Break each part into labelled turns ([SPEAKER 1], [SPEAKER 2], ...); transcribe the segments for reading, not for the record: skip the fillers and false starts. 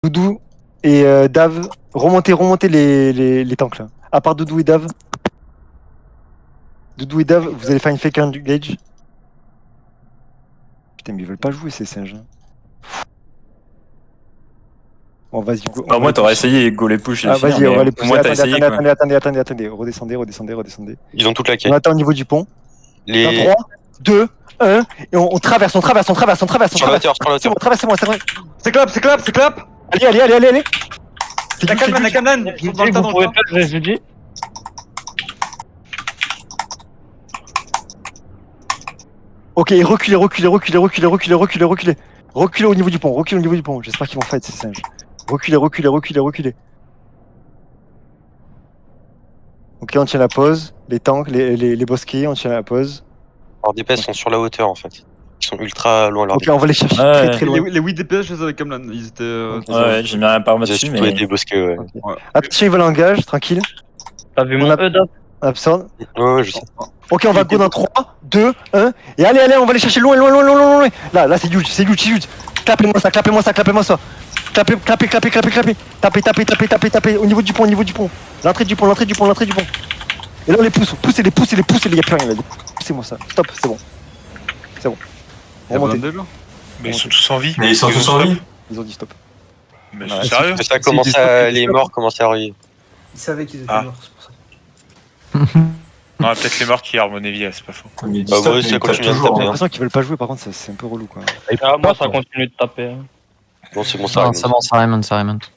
[SPEAKER 1] Doudou et Dave, remontez les tanks là. À part Doudou et Dave. Doudou et Dave, vous allez faire une fake engage. Putain, mais ils veulent pas jouer ces singes. Hein. Bon, vas-y, go.
[SPEAKER 2] Bah, moi, t'aurais essayé go les push et
[SPEAKER 1] Ah,
[SPEAKER 2] finir,
[SPEAKER 1] vas-y, on va les
[SPEAKER 2] au
[SPEAKER 1] pousser.
[SPEAKER 2] moins, t'as essayé, quoi.
[SPEAKER 1] Attendez. Redescendez.
[SPEAKER 3] Ils ont toute la
[SPEAKER 1] On
[SPEAKER 3] quête.
[SPEAKER 1] attend au niveau du pont.
[SPEAKER 3] Les...
[SPEAKER 1] Dans 3, 2, 1, et on traverse.
[SPEAKER 3] Sur la hauteur, sur la hauteur.
[SPEAKER 1] Traversez-moi, c'est vrai.
[SPEAKER 4] C'est clap.
[SPEAKER 1] Allez.
[SPEAKER 4] La Kamlan, ils sont dans le tas,
[SPEAKER 5] Vous pouvez pas le GG.
[SPEAKER 1] Ok, reculez. Reculez au niveau du pont. J'espère qu'ils vont fight ces singes. Reculez. Ok, on tient la pause. Les tanks, les bosquets, on tient la pause.
[SPEAKER 3] Alors DPS sont sur la hauteur en fait. Ils sont ultra loin leur
[SPEAKER 1] Ok, on va les chercher
[SPEAKER 2] Ouais.
[SPEAKER 1] très loin.
[SPEAKER 4] Les 8 DPS, je les ai avec Kamlan. Ils étaient.
[SPEAKER 2] Ouais, j'ai mis un par
[SPEAKER 3] Ils ont
[SPEAKER 2] dessus,
[SPEAKER 3] surtout
[SPEAKER 2] mais.
[SPEAKER 3] été bosqués, ouais.
[SPEAKER 1] Ok. Attention, ils veulent engage, tranquille.
[SPEAKER 5] T'as vu
[SPEAKER 1] On
[SPEAKER 5] mon
[SPEAKER 1] a-
[SPEAKER 5] E, Dave?
[SPEAKER 1] Absurde.
[SPEAKER 3] Ouais, je sais.
[SPEAKER 1] Ok, on va go dans 3, 2, 1. Et allez, on va les chercher loin. Là, c'est huge. Clapez-moi ça. Clapez. Tapez. Au niveau du pont. L'entrée du pont. Et là, on les pousse. Poussez, il y a plus rien là. Poussez-moi ça. Stop, c'est bon. Remontez.
[SPEAKER 6] Mais ils sont tous en vie.
[SPEAKER 7] Mais ils sont tous en vie.
[SPEAKER 1] Ils ont dit stop.
[SPEAKER 6] Mais
[SPEAKER 1] Ouais,
[SPEAKER 6] c'est sérieux?
[SPEAKER 3] Ça commence à... Les morts commencent à arriver.
[SPEAKER 8] Ils savaient qu'ils étaient
[SPEAKER 6] Ah.
[SPEAKER 8] morts, c'est pour ça.
[SPEAKER 6] Non, peut-être les morts qui arment vie, c'est pas faux.
[SPEAKER 7] Mais ils
[SPEAKER 3] Bah,
[SPEAKER 7] disent
[SPEAKER 3] ouais,
[SPEAKER 7] stop,
[SPEAKER 3] ça
[SPEAKER 7] mais ils
[SPEAKER 3] continue
[SPEAKER 7] tapent
[SPEAKER 3] à
[SPEAKER 7] toujours.
[SPEAKER 3] taper,
[SPEAKER 1] J'ai
[SPEAKER 3] hein.
[SPEAKER 1] l'impression qu'ils veulent pas jouer, par contre, c'est un peu relou quoi.
[SPEAKER 5] Moi, ça continue de taper. Hein.
[SPEAKER 3] Bon, c'est bon, ça
[SPEAKER 9] Non,
[SPEAKER 3] arrive.
[SPEAKER 9] c'est bon, ça remonte.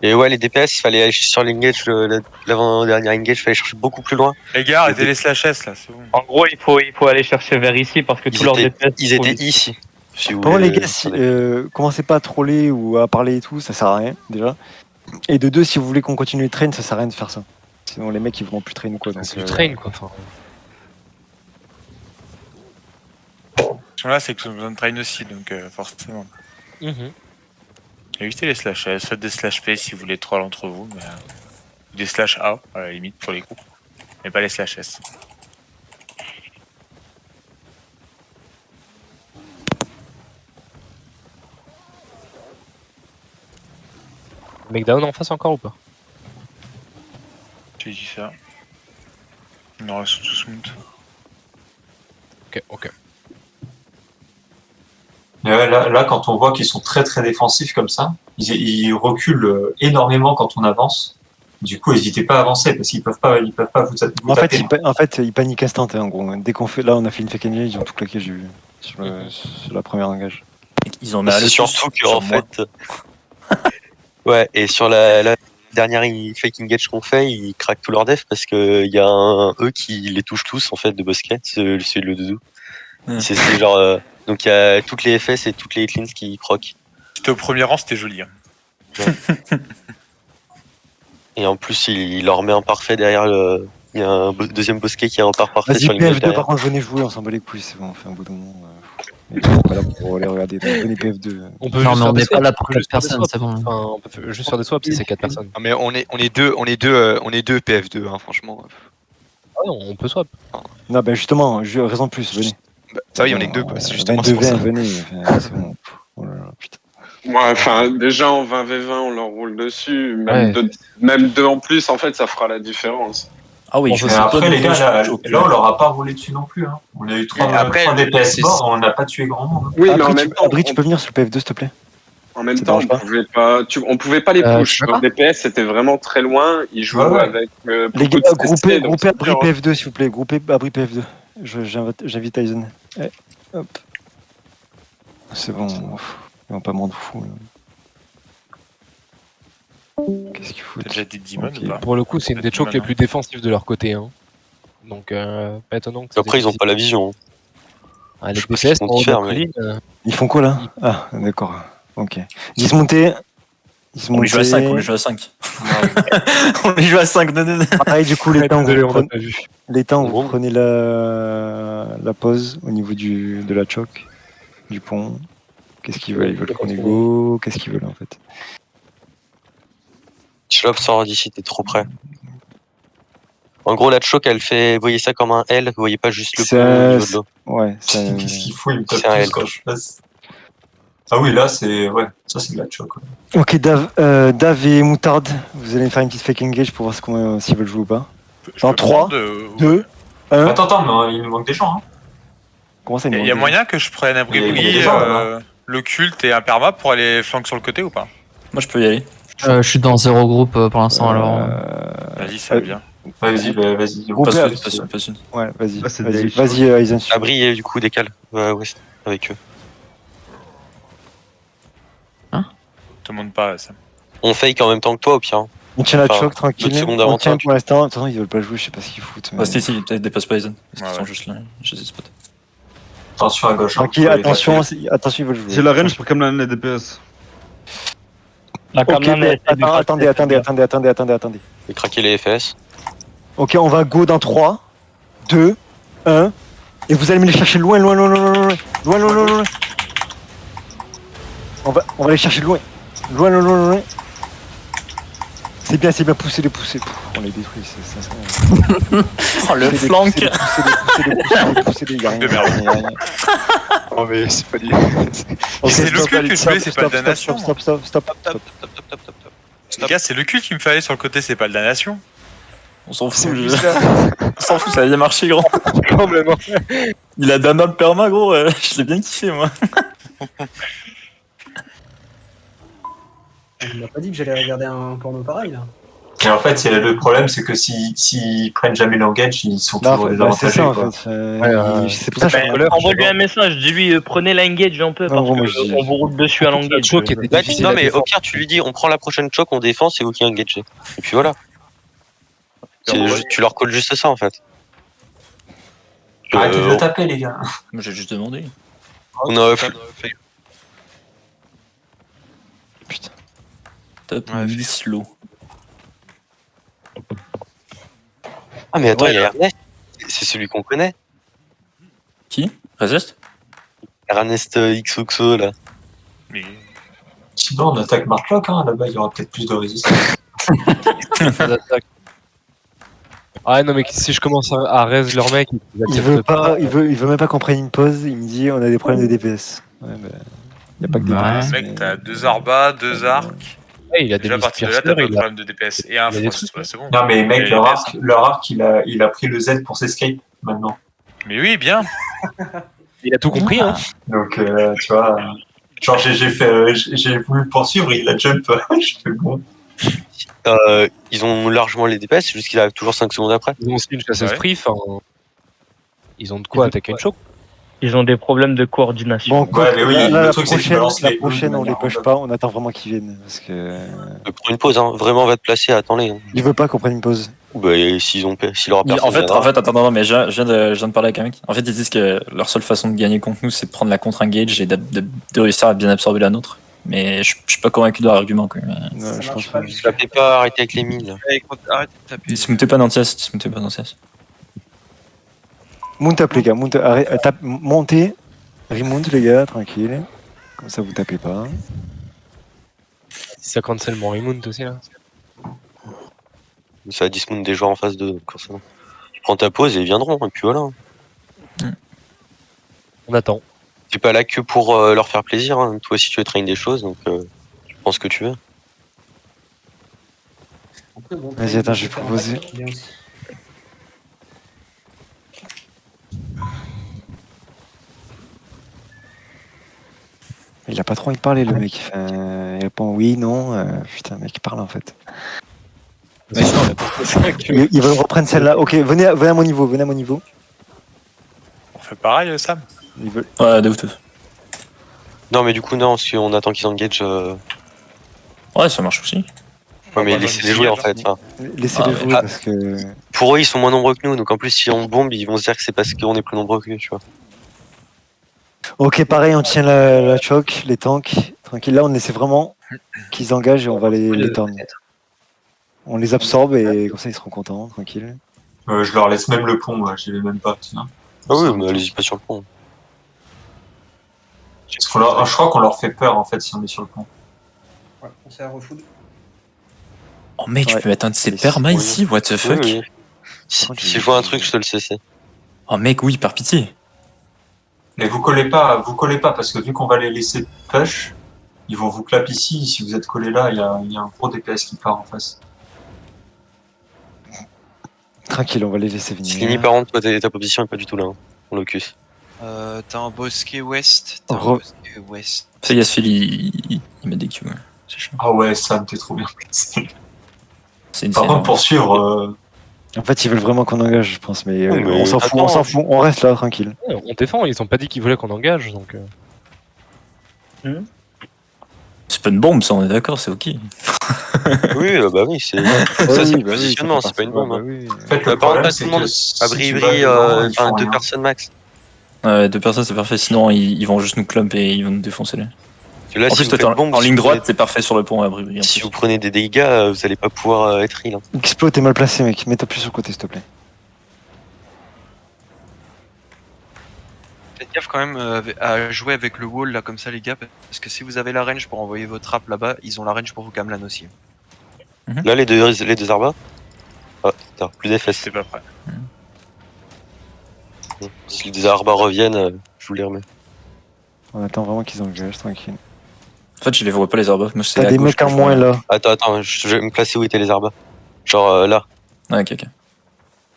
[SPEAKER 3] Et ouais, les DPS, il fallait aller sur l'engage, l'avant-dernier engage, il fallait chercher beaucoup plus loin.
[SPEAKER 6] Les gars, arrêtez les slashes là, c'est bon.
[SPEAKER 5] En gros, il faut aller chercher vers ici parce que tous leurs DPS.
[SPEAKER 3] Ils étaient ici. Si vous
[SPEAKER 1] Par contre,
[SPEAKER 3] voulez,
[SPEAKER 1] les gars, si, commencez pas à troller ou à parler et tout, ça sert à rien déjà. Et de deux, si vous voulez qu'on continue de train, ça sert à rien de faire ça. Sinon, les mecs ils vont plus train ou quoi. Donc,
[SPEAKER 9] C'est du train, quoi. Enfin,
[SPEAKER 6] Là, c'est que nous besoin de train aussi, donc forcément. Évitez les slashes, faites des slash P si vous voulez troll entre vous, mais des slash A à la limite pour les coups, mais pas les slash S.
[SPEAKER 10] Mec down en face encore ou pas?
[SPEAKER 6] J'ai dit ça. Il en reste tous smooth.
[SPEAKER 10] Ok.
[SPEAKER 7] Et ouais, là, quand on voit qu'ils sont très très défensifs comme ça, ils reculent énormément quand on avance. Du coup, n'hésitez pas à avancer parce qu'ils peuvent pas vous taper.
[SPEAKER 1] En fait, ils paniquent instant en gros. Dès qu'on fait, là, on a fait une fake engage, ils ont tout claqué, j'ai vu sur la première engage.
[SPEAKER 2] Ils ont mal.
[SPEAKER 3] C'est surtout qu'en fait. Ouais, et sur la dernière fake engage qu'on fait, ils craquent tous leurs defs parce qu'il y a un eux qui les touche tous en fait de bosquet, celui de le doudou. C'est genre. Donc il y a toutes les FS et toutes les hitlines qui croquent.
[SPEAKER 6] C'était au premier rang, c'était joli. Hein.
[SPEAKER 3] Ouais. Et en plus, il leur met un parfait derrière le. Il y a un deuxième bosquet qui a un parfait
[SPEAKER 1] Vas-y,
[SPEAKER 3] sur l'engage
[SPEAKER 1] PF2,
[SPEAKER 3] derrière.
[SPEAKER 1] par contre, venez jouer, on s'en bat les couilles, c'est bon, on fait un bout de moment. On est pas là pour aller regarder, donc venez PF2.
[SPEAKER 10] On peut
[SPEAKER 9] non,
[SPEAKER 10] juste
[SPEAKER 9] mais
[SPEAKER 10] faire
[SPEAKER 9] on
[SPEAKER 10] des
[SPEAKER 9] n'est pas
[SPEAKER 10] swaps,
[SPEAKER 9] là pour
[SPEAKER 10] juste
[SPEAKER 9] 4
[SPEAKER 10] faire des
[SPEAKER 9] personnes,
[SPEAKER 10] swaps.
[SPEAKER 9] c'est bon.
[SPEAKER 10] Enfin, on peut juste faire des swaps si c'est 4 personnes.
[SPEAKER 4] Non, mais on est deux PF2, hein, franchement.
[SPEAKER 10] Ah non, on peut swap.
[SPEAKER 1] Non, ben justement, raison de plus, venez.
[SPEAKER 4] Bah, ça oui, on est que deux, quoi. C'est justement
[SPEAKER 1] 22
[SPEAKER 4] pour ça.
[SPEAKER 1] 20, venez. Enfin, c'est bon. Oh là là, putain.
[SPEAKER 11] Ouais, enfin, déjà en 20v20, on leur roule dessus.
[SPEAKER 10] Ouais.
[SPEAKER 11] Même deux en plus, en fait, ça fera la différence.
[SPEAKER 2] Ah oui,
[SPEAKER 7] Mais après, les gars, là, on leur a pas roulé dessus non plus. Hein. On a eu 3 DPS morts, on n'a pas tué grand monde.
[SPEAKER 11] Oui, mais
[SPEAKER 1] Abri,
[SPEAKER 11] en même temps,
[SPEAKER 1] tu peux venir sur le PF2, s'il te plaît.
[SPEAKER 11] en même
[SPEAKER 1] Ça
[SPEAKER 11] temps,
[SPEAKER 1] dérange
[SPEAKER 11] on pouvait pas les push.
[SPEAKER 10] tu veux pas
[SPEAKER 11] Leur DPS, c'était vraiment très loin. Ils jouaient
[SPEAKER 7] Ouais.
[SPEAKER 11] avec
[SPEAKER 1] Les
[SPEAKER 11] beaucoup
[SPEAKER 1] gars,
[SPEAKER 11] de CC, donc
[SPEAKER 1] groupez
[SPEAKER 11] c'est
[SPEAKER 1] Abri
[SPEAKER 11] dur, hein.
[SPEAKER 1] PF2, s'il vous plaît. Groupez Abri PF2. J'invite Tyson. Eh, hop. C'est bon. Ils vont pas me rendre fou. Là. Qu'est-ce qu'il faut
[SPEAKER 6] T'as déjà dit Demon
[SPEAKER 1] Ok.
[SPEAKER 6] ou pas?
[SPEAKER 10] Pour le coup, c'est une des chokes les plus défensives de leur côté. Hein. Donc, pas étonnant que
[SPEAKER 3] Après, ils ont pas la vision.
[SPEAKER 10] Ah, les
[SPEAKER 3] je sais pas ce
[SPEAKER 10] DPS
[SPEAKER 3] qu'ils
[SPEAKER 10] en
[SPEAKER 3] vont
[SPEAKER 10] haut de
[SPEAKER 3] faire,
[SPEAKER 10] la
[SPEAKER 3] mais-
[SPEAKER 10] colline,
[SPEAKER 1] Ils font quoi là? Ah, d'accord. Ok. Dismonter.
[SPEAKER 2] On les joue à 5, on les joue à 5. On les joue à 5, non.
[SPEAKER 1] Pareil, du coup, les temps,
[SPEAKER 10] désolé,
[SPEAKER 1] vous
[SPEAKER 10] on
[SPEAKER 1] prenez,
[SPEAKER 10] l'a pas vu.
[SPEAKER 1] les temps, vous
[SPEAKER 3] Bon.
[SPEAKER 1] prenez la pause au niveau de la choc, du pont. Qu'est-ce qu'ils veulent? Ils veulent qu'on est go. Qu'est-ce qu'ils veulent en fait?
[SPEAKER 3] Chlop sort d'ici, t'es trop près. En gros, la choke, elle fait. Vous voyez ça comme un L, vous voyez pas juste le
[SPEAKER 1] Ça-
[SPEAKER 3] pont au niveau de l'eau.
[SPEAKER 1] Ouais,
[SPEAKER 7] Qu'est-ce qu'il faut? Il me tape
[SPEAKER 3] C'est un
[SPEAKER 7] tous
[SPEAKER 3] L.
[SPEAKER 7] quand je passe. Ah oui, là, c'est. Ouais, ça, c'est de la choc. Ouais.
[SPEAKER 1] Ok, Dave et Moutarde, vous allez me faire une petite fake engage pour voir s'ils veulent jouer ou pas.
[SPEAKER 6] Je
[SPEAKER 1] Dans
[SPEAKER 6] peux
[SPEAKER 1] 3,
[SPEAKER 6] prendre,
[SPEAKER 1] 2, 1.
[SPEAKER 7] Attends, mais il nous manque des gens. Hein.
[SPEAKER 1] Comment ça,
[SPEAKER 6] Il y a moyen que je prenne un
[SPEAKER 7] Il y a
[SPEAKER 6] bribri,
[SPEAKER 7] des gens, là-bas.
[SPEAKER 6] le culte et un perma pour aller flanquer sur le côté ou pas?
[SPEAKER 2] Moi, je peux y aller.
[SPEAKER 8] Je suis dans 0 groupe pour l'instant, alors.
[SPEAKER 6] Vas-y, ça va bien.
[SPEAKER 7] Vas-y, vas-y.
[SPEAKER 1] Groupe
[SPEAKER 2] Passe
[SPEAKER 1] P,
[SPEAKER 2] une, passe une, passe une.
[SPEAKER 1] Ouais, vas-y.
[SPEAKER 9] Là, c'est
[SPEAKER 1] Vas-y,
[SPEAKER 9] des
[SPEAKER 1] vas-y, Aizen.
[SPEAKER 3] Abri, du coup, décale. West, avec eux.
[SPEAKER 6] Te montre pas, ça.
[SPEAKER 3] On fake en même temps que toi, au pire. Hein.
[SPEAKER 1] On tient la
[SPEAKER 3] Enfin,
[SPEAKER 1] choc tranquille.
[SPEAKER 3] notre seconde
[SPEAKER 1] On
[SPEAKER 3] avantage.
[SPEAKER 1] tient pour l'instant. De toute façon, ils veulent pas jouer, je sais pas ce qu'ils foutent. mais-
[SPEAKER 2] Ouais, si, peut-être dépasse pas Aizen. Parce
[SPEAKER 6] Ouais,
[SPEAKER 2] qu'ils sont
[SPEAKER 6] ouais.
[SPEAKER 2] juste là. Je les ai spotés.
[SPEAKER 7] Attention à gauche. Hein,
[SPEAKER 1] Tranquille,
[SPEAKER 7] faut les
[SPEAKER 1] attention,
[SPEAKER 7] lâcher.
[SPEAKER 1] attention, ils veulent jouer.
[SPEAKER 9] J'ai la range pour Kamlan et DPS.
[SPEAKER 5] La
[SPEAKER 1] Ok,
[SPEAKER 5] Kamlan, elle essaie de
[SPEAKER 1] attendez,
[SPEAKER 5] craquer.
[SPEAKER 1] attendez.
[SPEAKER 3] Je vais craquer les FS.
[SPEAKER 1] Ok, on va go dans 3, 2, 1. Et vous allez me les chercher loin. On va les chercher loin. Loin. C'est bien, pousser les pousser. Pff, on les détruit, c'est ça.
[SPEAKER 2] Oh, le flank!
[SPEAKER 1] Pousser les gars.
[SPEAKER 6] De merde.
[SPEAKER 4] Non, mais c'est pas dit.
[SPEAKER 1] Ok,
[SPEAKER 6] c'est le
[SPEAKER 1] stop,
[SPEAKER 6] culte que je voulais, c'est pas le
[SPEAKER 1] stop,
[SPEAKER 6] damnation.
[SPEAKER 1] Stop.
[SPEAKER 6] Les gars, c'est le culte qui me fallait sur le côté, c'est pas le damnation.
[SPEAKER 2] On s'en fout,
[SPEAKER 1] C'est
[SPEAKER 2] je-
[SPEAKER 1] juste ça.
[SPEAKER 2] on s'en fout, ça a bien marché, gros.
[SPEAKER 1] Complètement.
[SPEAKER 2] Il a Dana le perma, gros. Je l'ai bien kiffé, moi.
[SPEAKER 12] Il m'a pas dit que j'allais regarder un porno pareil là.
[SPEAKER 7] Et en fait, le problème, c'est que s'ils prennent jamais l'engage, ils sont
[SPEAKER 1] Non,
[SPEAKER 7] toujours
[SPEAKER 1] bah, c'est
[SPEAKER 7] désavantagés.
[SPEAKER 1] ça en
[SPEAKER 7] quoi.
[SPEAKER 1] fait. C'est pour ça que je suis
[SPEAKER 5] Envoie-lui un message, dis-lui prenez l'engage un peu
[SPEAKER 1] Non,
[SPEAKER 5] parce
[SPEAKER 1] gros, moi, je dis-
[SPEAKER 5] qu'on vous roule dessus à l'engage.
[SPEAKER 10] choc était
[SPEAKER 3] Ouais,
[SPEAKER 10] difficile
[SPEAKER 3] non,
[SPEAKER 10] à
[SPEAKER 3] mais au
[SPEAKER 10] défendre.
[SPEAKER 3] pire, tu lui dis, on prend la prochaine choc, on défend, c'est vous qui engagez. Et puis voilà. Tu leur colles juste ça, en fait.
[SPEAKER 7] Arrêtez de le taper, les gars.
[SPEAKER 2] Moi, j'ai juste demandé.
[SPEAKER 3] On a
[SPEAKER 1] Putain.
[SPEAKER 2] Top, slow.
[SPEAKER 3] Ah, mais attends, il y a Ernest. C'est celui qu'on connaît.
[SPEAKER 2] Qui? Resist?
[SPEAKER 3] Ernest XOXO, là.
[SPEAKER 6] Mais
[SPEAKER 7] Sinon, on attaque Marklock, hein. Là-bas, il y aura peut-être plus de résistance.
[SPEAKER 10] Ah non, mais si je commence à raise leur mec,
[SPEAKER 1] Il veut même pas qu'on prenne une pause. Il me dit on a des problèmes de DPS. Ouais, bah, y a pas que des
[SPEAKER 8] Ouais.
[SPEAKER 1] DPS.
[SPEAKER 6] mec, t'as 2 arbas, 2 arcs.
[SPEAKER 10] Ouais, il a des
[SPEAKER 6] Déjà, à partir de là, t'as pas de
[SPEAKER 10] il a...
[SPEAKER 6] problème de DPS. Et un
[SPEAKER 10] il a des
[SPEAKER 6] frost,
[SPEAKER 10] trucs.
[SPEAKER 6] c'est bon.
[SPEAKER 7] Non, mais mec,
[SPEAKER 6] Et
[SPEAKER 7] leur
[SPEAKER 6] les
[SPEAKER 7] arc, il a pris le Z pour s'escape maintenant.
[SPEAKER 6] Mais oui, bien.
[SPEAKER 10] Il a tout compris, hein.
[SPEAKER 7] Donc, tu vois, genre, j'ai voulu le poursuivre, il a jump. Je fais bon.
[SPEAKER 3] Ils ont largement les DPS, c'est juste qu'il arrive toujours 5 secondes après.
[SPEAKER 10] Ils ont aussi une chasse à
[SPEAKER 6] Ouais.
[SPEAKER 10] esprit, enfin... Ils ont de quoi attaquer une choc.
[SPEAKER 5] Ils ont des problèmes de coordination.
[SPEAKER 1] Bon,
[SPEAKER 7] Ouais, mais oui,
[SPEAKER 1] là,
[SPEAKER 7] le
[SPEAKER 1] la
[SPEAKER 7] truc, c'est qu'ils
[SPEAKER 1] prochaine,
[SPEAKER 7] balancent les
[SPEAKER 1] on
[SPEAKER 7] de
[SPEAKER 1] les
[SPEAKER 7] manière
[SPEAKER 1] push
[SPEAKER 7] random.
[SPEAKER 1] pas. On attend vraiment qu'ils viennent parce que
[SPEAKER 3] Prends une pause, hein. Vraiment, va te placer, attends-les. Hein.
[SPEAKER 1] il veut pas qu'on prenne une pause.
[SPEAKER 3] Bah, s'il aura personne.
[SPEAKER 2] En fait,
[SPEAKER 3] viendra.
[SPEAKER 2] attends, non, mais je viens de parler avec un mec. En fait, ils disent que leur seule façon de gagner contre nous, c'est de prendre la contre-engage et de réussir à bien absorber la nôtre. Mais je suis pas convaincu de leur argument, quoi.
[SPEAKER 1] Non, je pense
[SPEAKER 12] pas.
[SPEAKER 1] pas.
[SPEAKER 3] Tapez pas, arrêtez avec les mines, là.
[SPEAKER 4] Arrête de taper.
[SPEAKER 2] Dismoutez pas dans TS, dismoutez pas dans TS.
[SPEAKER 1] Mount up les gars, montez, remonte les gars, tranquille. Comme ça vous tapez pas.
[SPEAKER 10] Si ça cancel mon remote aussi, là.
[SPEAKER 3] Ça dismount des joueurs en face d'eux, donc forcément. Tu prends ta pause et ils viendront, et puis voilà.
[SPEAKER 10] On attend.
[SPEAKER 3] T'es pas là que pour leur faire plaisir, hein. Toi aussi tu veux train des choses, donc tu prends ce que tu veux.
[SPEAKER 12] Après, bon,
[SPEAKER 1] Vas-y, attends, je vais proposer.
[SPEAKER 12] bien aussi.
[SPEAKER 1] Il a pas trop envie de parler le mec. Il répond oui, non. Putain, mec, parle en fait. Il veut reprendre celle-là. Ok, venez à mon niveau,
[SPEAKER 6] On fait pareil, Sam.
[SPEAKER 1] Il veut...
[SPEAKER 2] Ouais, de ouf.
[SPEAKER 3] Non, mais du coup, non, si on attend qu'ils engage.
[SPEAKER 2] Ouais, ça marche aussi.
[SPEAKER 3] Ouais, mais laissez-les jouer en fait. Enfin,
[SPEAKER 1] Laissez-les jouer parce que...
[SPEAKER 3] pour eux, ils sont moins nombreux que nous, donc en plus, si on bombe, ils vont se dire que c'est parce qu'on est plus nombreux que eux, tu vois.
[SPEAKER 1] Ok, pareil, on tient la choc, les tanks. Tranquille, là, on essaie vraiment qu'ils engagent et on va les turn. On les absorbe et comme ça, ils seront contents, tranquille.
[SPEAKER 7] Je leur laisse même le pont, moi, j'y vais même pas. Tiens.
[SPEAKER 3] Ah oui, mais allez-y pas sur le pont.
[SPEAKER 7] Parce je crois qu'on leur fait peur en fait si on est sur le pont.
[SPEAKER 12] Ouais, on s'est à refood.
[SPEAKER 2] Oh mec, tu
[SPEAKER 1] Ouais.
[SPEAKER 2] peux mettre un de ces
[SPEAKER 1] Oui,
[SPEAKER 2] permas
[SPEAKER 3] oui.
[SPEAKER 2] ici, what the fuck?
[SPEAKER 3] Oui, oui. Si je vois un truc, je te le sais.
[SPEAKER 2] Oh mec, oui, par pitié.
[SPEAKER 7] Mais vous collez pas, parce que vu qu'on va les laisser push, ils vont vous clap ici. Si vous êtes collé là, il y a un gros DPS qui part en face.
[SPEAKER 1] Tranquille, on va les laisser
[SPEAKER 3] C'est
[SPEAKER 1] venir.
[SPEAKER 3] fini par contre, toi, ta position est pas du tout là, hein, en locus.
[SPEAKER 13] T'as un bosquet ouest. T'as un
[SPEAKER 1] Re-
[SPEAKER 13] bosquet ouest.
[SPEAKER 2] Fais gaffe, il met des Q. Ouais. C'est chiant.
[SPEAKER 7] Ah ouais, Sam, t'es trop bien placé.
[SPEAKER 2] C'est une
[SPEAKER 7] Par
[SPEAKER 2] scène,
[SPEAKER 7] contre,
[SPEAKER 2] hein.
[SPEAKER 7] pour suivre,
[SPEAKER 1] En fait, ils veulent vraiment qu'on engage, je pense, mais,
[SPEAKER 3] Ouais, mais
[SPEAKER 1] on s'en fout, on
[SPEAKER 3] attends.
[SPEAKER 1] s'en fout, on reste là, tranquille.
[SPEAKER 10] Ouais, on défend, ils ont pas dit qu'ils voulaient qu'on engage, donc...
[SPEAKER 2] C'est pas une bombe, ça, on est d'accord, c'est ok.
[SPEAKER 3] Oui, bah oui, c'est ça, c'est le positionnement, c'est pas une bombe. Hein.
[SPEAKER 7] en fait,
[SPEAKER 3] Par
[SPEAKER 7] le
[SPEAKER 3] contre,
[SPEAKER 7] problème,
[SPEAKER 3] tout
[SPEAKER 7] c'est
[SPEAKER 3] le monde,
[SPEAKER 7] que si
[SPEAKER 3] abri,
[SPEAKER 7] tu vas
[SPEAKER 3] bri,
[SPEAKER 7] devant, ils font
[SPEAKER 3] deux
[SPEAKER 7] rien.
[SPEAKER 3] personnes max.
[SPEAKER 2] Ouais, 2 personnes, c'est parfait. Sinon, ils vont juste nous clump et ils vont nous défoncer. Là.
[SPEAKER 3] Parce que là,
[SPEAKER 2] En
[SPEAKER 3] si
[SPEAKER 2] plus,
[SPEAKER 3] vous
[SPEAKER 2] toi, t'es
[SPEAKER 3] faites bombe,
[SPEAKER 2] en
[SPEAKER 3] si
[SPEAKER 2] ligne
[SPEAKER 3] vous
[SPEAKER 2] droite,
[SPEAKER 3] prenez-
[SPEAKER 2] c'est parfait sur le pont à abri.
[SPEAKER 3] si vous prenez des dégâts, vous allez pas pouvoir être heal. Hein.
[SPEAKER 1] Explo, t'es mal placé, mec. Mets-toi plus sur le côté, s'il te plaît.
[SPEAKER 13] Faites gaffe quand même à jouer avec le wall là comme ça les gars, parce que si vous avez la range pour envoyer votre trap là-bas, ils ont la range pour vous gamlan aussi.
[SPEAKER 3] Là, les deux arbas. Ah, putain, plus d'FS.
[SPEAKER 6] C'était pas prêt.
[SPEAKER 3] Si les arbas reviennent, je vous les remets.
[SPEAKER 1] On attend vraiment qu'ils engagent, tranquille.
[SPEAKER 2] En fait, je les vois pas, les arbres. Moi, c'est
[SPEAKER 1] T'as
[SPEAKER 2] à
[SPEAKER 1] des
[SPEAKER 2] gauche
[SPEAKER 1] mecs
[SPEAKER 2] que
[SPEAKER 1] en
[SPEAKER 2] je vois.
[SPEAKER 1] moins là.
[SPEAKER 3] Attends, je vais me placer où étaient les arbas. Genre là.
[SPEAKER 2] Ouais, ok, ok.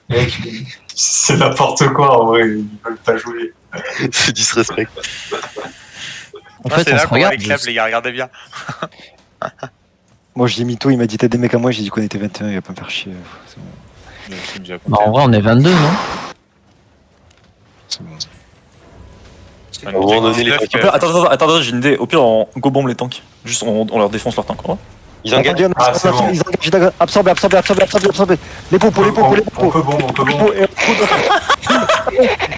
[SPEAKER 7] Mec, c'est n'importe quoi en vrai, ils veulent pas jouer.
[SPEAKER 3] C'est disrespect.
[SPEAKER 8] En fait,
[SPEAKER 6] c'est
[SPEAKER 8] on
[SPEAKER 6] là
[SPEAKER 8] se
[SPEAKER 6] qu'on
[SPEAKER 8] regarde.
[SPEAKER 6] les clap, les gars, regardez bien.
[SPEAKER 1] Moi, je dis mytho, il m'a dit t'as des mecs à moi, j'ai dit qu'on était 21, il va pas me faire chier. C'est bon.
[SPEAKER 6] C'est bien
[SPEAKER 8] Bah, en vrai, on est 22, non?
[SPEAKER 1] C'est bon.
[SPEAKER 3] À un moment donné, les
[SPEAKER 2] Au pire, attends, j'ai une idée. Au pire, on go bombe les tanks. Juste, on leur défonce leur tank. Oh.
[SPEAKER 3] Ils engagent.
[SPEAKER 1] Attendez,
[SPEAKER 7] Ah, c'est bon.
[SPEAKER 1] ils engagent, absorber. Les popos.
[SPEAKER 7] On peut bombe, on peut bombe.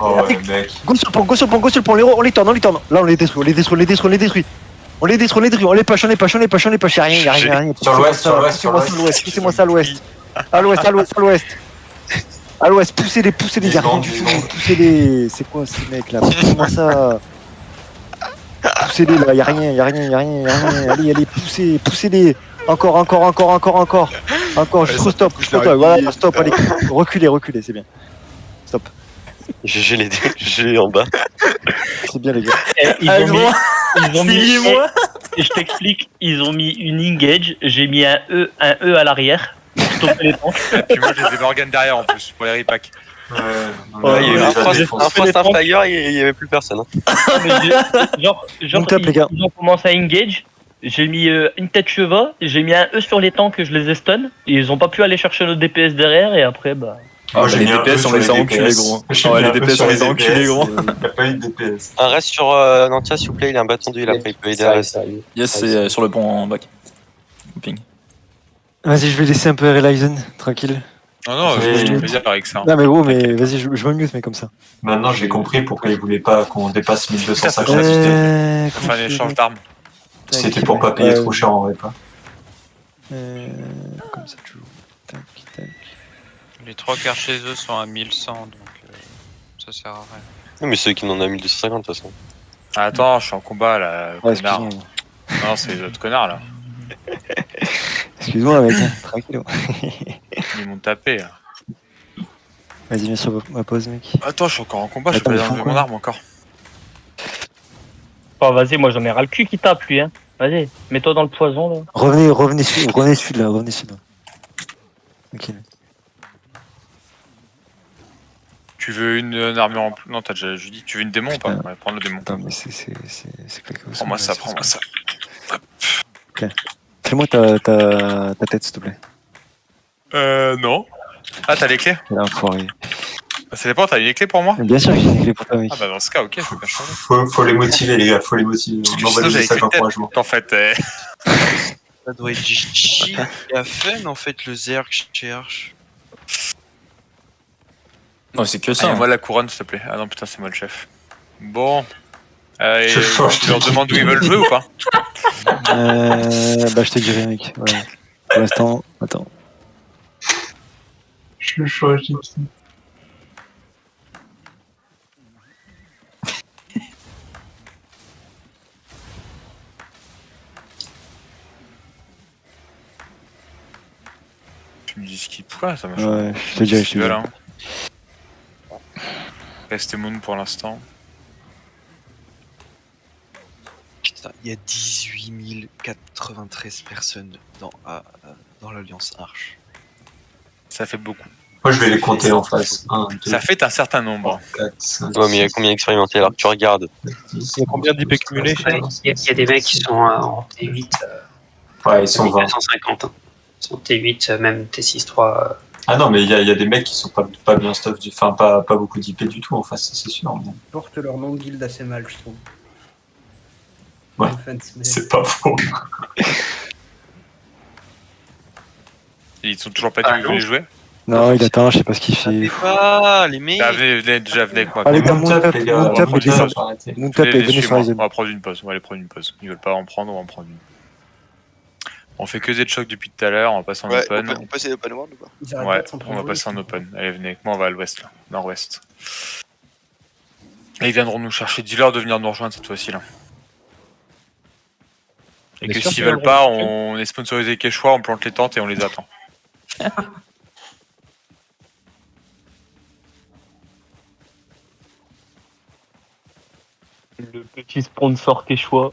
[SPEAKER 7] Oh ouais, mec.
[SPEAKER 1] Go sur le pont, on les tourne. Là, on les détruit. On les push, y'a rien.
[SPEAKER 7] Sur l'ouest,
[SPEAKER 1] Poussez-moi ça à l'ouest. À l'ouest, poussez-les, y'a rien du tout. Poussez-les. C'est quoi ces mecs là? Poussez-moi ça. Poussez-les là, y'a rien. Allez, poussez-les. Encore. Juste stop. Voilà, stop. Allez, reculez, c'est bien. Stop.
[SPEAKER 3] J'ai en bas.
[SPEAKER 1] C'est bien les gars.
[SPEAKER 5] Ils ont mis et je t'explique, ils ont mis une engage, j'ai mis un E à l'arrière. Stopper les tanks.
[SPEAKER 6] Puis moi, j'ai des Morgan derrière en plus pour les repacks.
[SPEAKER 3] Ouais, il y a eu un Frost Tiger, il y avait plus personne. Hein.
[SPEAKER 5] Genre
[SPEAKER 1] top, les gars.
[SPEAKER 5] ils ont commencé à engage. J'ai mis une tête cheva, j'ai mis un E sur les tanks, je les ai stun. Et ils ont pas pu aller chercher notre DPS derrière et après bah.
[SPEAKER 7] Ah, j'ai
[SPEAKER 2] Les
[SPEAKER 7] mis un
[SPEAKER 2] DPS,
[SPEAKER 7] peu
[SPEAKER 2] on
[SPEAKER 7] sur
[SPEAKER 2] les a enculés,
[SPEAKER 7] DPS.
[SPEAKER 2] gros.
[SPEAKER 7] J'ai
[SPEAKER 2] Ouais,
[SPEAKER 7] mis
[SPEAKER 2] les
[SPEAKER 7] un peu
[SPEAKER 2] DPS,
[SPEAKER 7] sur
[SPEAKER 2] on les a enculés, gros.
[SPEAKER 7] Il n'y a pas eu de DPS.
[SPEAKER 3] Un reste sur Nantia, s'il vous plaît, il a un bâton d'huile après, il peut aider à rester.
[SPEAKER 2] Yes, c'est sur le pont en back. Ping.
[SPEAKER 1] Vas-y, je vais laisser un peu Ryzen, tranquille.
[SPEAKER 6] Non,
[SPEAKER 7] Ouais.
[SPEAKER 6] j'ai plaisir avec ça.
[SPEAKER 1] Non mais gros, mais vas-y, je me mute mais comme ça.
[SPEAKER 7] Maintenant, j'ai compris pourquoi ils voulaient pas qu'on dépasse 1250.
[SPEAKER 6] Enfin, un échange d'armes.
[SPEAKER 7] C'était pour pas payer trop cher en vrai, pas.
[SPEAKER 1] Comme ça toujours. Tac.
[SPEAKER 13] Les 3 quarts chez eux sont à 1100, donc ça sert à rien.
[SPEAKER 3] Non, mais ceux qui n'en ont 1250 de toute façon.
[SPEAKER 6] Ah, attends, je suis en combat là,
[SPEAKER 1] Ouais,
[SPEAKER 6] connard.
[SPEAKER 1] excuse-moi.
[SPEAKER 6] Non, c'est les autres connards là.
[SPEAKER 1] Excuse-moi mec, tranquille.
[SPEAKER 6] Ils m'ont tapé là.
[SPEAKER 1] Vas-y, viens sur ma pause mec.
[SPEAKER 6] Attends, je suis encore en combat, je
[SPEAKER 1] Attends,
[SPEAKER 6] peux
[SPEAKER 1] mais
[SPEAKER 6] pas enlever
[SPEAKER 1] pourquoi
[SPEAKER 6] mon arme encore.
[SPEAKER 5] Oh vas-y, moi j'en ai ras le cul qui tape lui hein. Vas-y, mets-toi dans le poison là.
[SPEAKER 1] Revenez sud là. Ok.
[SPEAKER 6] Tu veux une armure en plus? Non, t'as déjà dit. Tu veux une démon ou pas? Ouais, prends le démon.
[SPEAKER 1] Attends, mais c'est claqué au sol.
[SPEAKER 6] Prends-moi ça, prends-moi ça.
[SPEAKER 1] Fais-moi ta tête s'il te plaît.
[SPEAKER 6] Non. Ah, t'as les clés?
[SPEAKER 1] Là, enfoiré.
[SPEAKER 6] Ça dépend, t'as les clés pour moi?
[SPEAKER 1] Bien sûr que j'ai des clés pour toi mec.
[SPEAKER 6] Ah bah dans ce cas, ok, je peux bien changer.
[SPEAKER 7] Faut les motiver, les gars, faut les motiver. On envoie
[SPEAKER 6] Sinon,
[SPEAKER 7] des
[SPEAKER 6] j'avais
[SPEAKER 7] messages
[SPEAKER 6] écrit tête.
[SPEAKER 7] d'encouragement.
[SPEAKER 6] En fait,
[SPEAKER 13] Ça doit être Gigi qui a fun en fait le Zerg cherche.
[SPEAKER 2] Non, c'est que ça.
[SPEAKER 6] moi la couronne, s'il te plaît. Ah non, putain, c'est moi le chef. Bon. Et
[SPEAKER 7] Je change
[SPEAKER 6] tu leur
[SPEAKER 7] de
[SPEAKER 6] demandes où
[SPEAKER 7] truc.
[SPEAKER 6] ils veulent jouer ou pas?
[SPEAKER 1] Bah je te dirai mec. Ouais. Pour l'instant, attends.
[SPEAKER 7] Je choisis.
[SPEAKER 6] Tu me dis ce qu'ils pourquoi ça marche.
[SPEAKER 1] Ouais, je te dirai.
[SPEAKER 6] Restez Moon pour l'instant.
[SPEAKER 13] Il y a 18 093 personnes dans l'Alliance Arche.
[SPEAKER 6] Ça fait beaucoup.
[SPEAKER 7] Moi, je vais les compter en face. 1, 2,
[SPEAKER 6] Ça fait un certain nombre.
[SPEAKER 7] 4, 5,
[SPEAKER 3] Ouais, mais il y a combien d'expérimentés alors que tu regardes?
[SPEAKER 7] 10,
[SPEAKER 10] Il y a combien d'IP cumulés,
[SPEAKER 12] Il y a des mecs qui sont en T8.
[SPEAKER 7] Ouais, ils sont 20.
[SPEAKER 12] 150. Ils sont T8, même T6-3.
[SPEAKER 7] Ah non, mais il y a des mecs qui sont pas bien stuff, enfin pas beaucoup d'IP du tout en face, c'est sûr. Mais...
[SPEAKER 12] Ils portent leur nom de guilde assez mal, je trouve.
[SPEAKER 7] Ouais,
[SPEAKER 12] Offense, mais-
[SPEAKER 7] c'est pas faux.
[SPEAKER 6] Ils sont toujours pas dit que vous voulez jouer.
[SPEAKER 1] Non, il attend, je sais pas ce qu'il fait.
[SPEAKER 13] Ah, les mecs.
[SPEAKER 6] Ah, venez avec moi.
[SPEAKER 1] Ah, les gars, Moontap,
[SPEAKER 7] les gars,
[SPEAKER 1] Moontap,
[SPEAKER 7] Moontap,
[SPEAKER 1] et descend.
[SPEAKER 7] faut arrêter.
[SPEAKER 1] Moontap, et venez sur Ryzen.
[SPEAKER 6] On va prendre une pause. On va aller prendre une pause. Ils veulent pas en prendre, on va en prendre une. On fait que des chocs depuis tout à l'heure. On va passer en
[SPEAKER 4] Ouais,
[SPEAKER 6] open.
[SPEAKER 4] on peut essayer d'open world ou pas?
[SPEAKER 12] Ils arrêtent
[SPEAKER 6] Ouais,
[SPEAKER 12] pas de s'en
[SPEAKER 6] on
[SPEAKER 12] prendre
[SPEAKER 6] va
[SPEAKER 12] au
[SPEAKER 6] passer en
[SPEAKER 12] lit.
[SPEAKER 6] open. Allez, venez avec moi, on va à l'ouest, là, nord-ouest. Et ils viendront nous chercher. Dis-leur de venir nous rejoindre cette fois-ci, là. Et
[SPEAKER 10] On est
[SPEAKER 6] que
[SPEAKER 10] sûr
[SPEAKER 6] s'ils
[SPEAKER 10] qu'ils
[SPEAKER 6] veulent
[SPEAKER 10] vont
[SPEAKER 6] pas,
[SPEAKER 10] le
[SPEAKER 6] on est sponsorisé Quechua, on plante les tentes et on les attend.
[SPEAKER 5] Le petit sponsor Quechua.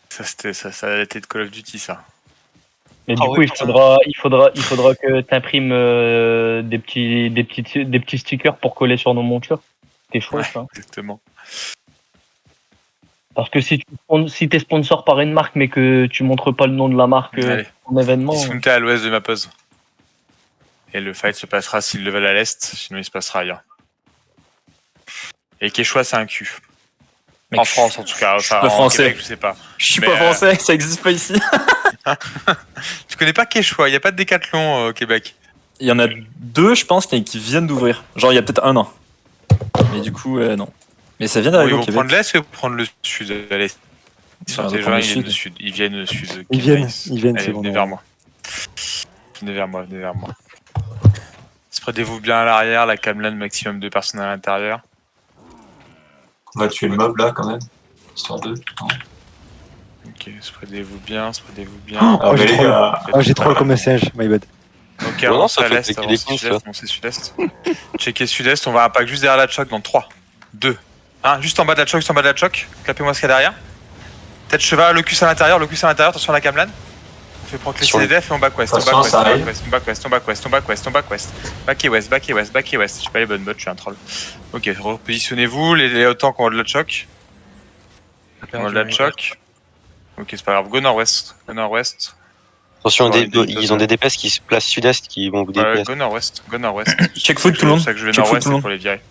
[SPEAKER 6] Ça a été de Call of Duty, ça.
[SPEAKER 5] Mais
[SPEAKER 13] Ah
[SPEAKER 5] du
[SPEAKER 13] ouais,
[SPEAKER 5] coup,
[SPEAKER 13] putain.
[SPEAKER 5] il faudra que tu imprimes des petits stickers pour coller sur nos montures. C'est chouette,
[SPEAKER 6] Ouais,
[SPEAKER 5] hein.
[SPEAKER 6] exactement.
[SPEAKER 5] Parce que si t'es sponsor par une marque, mais que tu montres pas le nom de la marque
[SPEAKER 6] Allez.
[SPEAKER 5] en événement.
[SPEAKER 6] Dismounter à l'ouest de ma pause. Et le fight se passera s'ils le veulent à l'est, sinon il se passera ailleurs. Et Quechua, c'est un cul.
[SPEAKER 2] Mec,
[SPEAKER 6] En France, en tout cas.
[SPEAKER 2] je suis
[SPEAKER 6] Enfin,
[SPEAKER 2] pas
[SPEAKER 6] en
[SPEAKER 2] français.
[SPEAKER 6] Québec, je sais pas.
[SPEAKER 2] Je suis
[SPEAKER 6] Mais,
[SPEAKER 2] pas français, ça existe pas ici.
[SPEAKER 6] Tu connais pas Quechua, il n'y a pas de décathlon au Québec.
[SPEAKER 2] Il y en a 2, je pense, qui viennent d'ouvrir. Genre, il y a peut-être 1 an. Mais du coup, non. Mais ça vient
[SPEAKER 6] Bon,
[SPEAKER 2] d'arriver
[SPEAKER 6] ils
[SPEAKER 2] au
[SPEAKER 6] vont
[SPEAKER 2] Québec.
[SPEAKER 6] prendre l'est ou prendre le sud? Allez. Ils sont
[SPEAKER 2] Ah, on va
[SPEAKER 6] déjà,
[SPEAKER 2] prendre le
[SPEAKER 6] ils viennent
[SPEAKER 2] sud.
[SPEAKER 6] du sud. Ils viennent au sud.
[SPEAKER 1] Ils viennent,
[SPEAKER 6] Nice.
[SPEAKER 1] ils viennent,
[SPEAKER 6] Allez,
[SPEAKER 1] c'est bon.
[SPEAKER 6] venez vers moi. Venez vers moi, venez vers moi. Spreadez-vous bien à l'arrière, la camelane maximum 2 personnes à l'intérieur.
[SPEAKER 7] On va tuer le mob là quand même, histoire de.
[SPEAKER 6] Ok, spreadez-vous bien, spreadez-vous bien.
[SPEAKER 1] Oh,
[SPEAKER 7] mais
[SPEAKER 1] j'ai
[SPEAKER 7] les
[SPEAKER 1] troll.
[SPEAKER 7] gars,
[SPEAKER 1] Ah, j'ai troll comme un singe, my bad.
[SPEAKER 6] Ok,
[SPEAKER 3] Non,
[SPEAKER 6] avancez
[SPEAKER 3] ça
[SPEAKER 6] à
[SPEAKER 3] fait
[SPEAKER 6] l'est,
[SPEAKER 3] cliquer
[SPEAKER 6] avancez
[SPEAKER 3] les cons,
[SPEAKER 6] sud-est, avancez sud-est. Checkez sud-est, on va impact juste derrière la choc dans 3, 2, 1. Juste en bas de la choc, juste en bas de la choc. Clapez-moi ce qu'il y a derrière. Tête cheval, locus à l'intérieur, attention à la camelane. On fait procléer
[SPEAKER 7] Sur
[SPEAKER 6] les
[SPEAKER 7] le-
[SPEAKER 6] defs et on back west, on
[SPEAKER 7] Attention,
[SPEAKER 6] back west,
[SPEAKER 7] ça
[SPEAKER 6] on back
[SPEAKER 7] arrive.
[SPEAKER 6] west, on back west, on back west, on back west, on back west. Back et west, back et west, back et west. J'ai pas les bonnes bottes, je suis un troll. Ok, repositionnez-vous, les autant qu'on a de la choc. On a de la choc. Ok, c'est pas grave, go nord-ouest, go nord-ouest.
[SPEAKER 3] Attention,
[SPEAKER 6] Ouais,
[SPEAKER 3] ils ont des DPS qui se placent sud-est qui vont vous
[SPEAKER 6] Ouais,
[SPEAKER 3] DPS.
[SPEAKER 6] go nord-ouest, go nord-ouest.
[SPEAKER 2] Check foot tout le monde.
[SPEAKER 6] C'est ça que je vais
[SPEAKER 2] Check foot
[SPEAKER 6] nord-ouest
[SPEAKER 2] tout le monde.
[SPEAKER 6] pour les virer. Go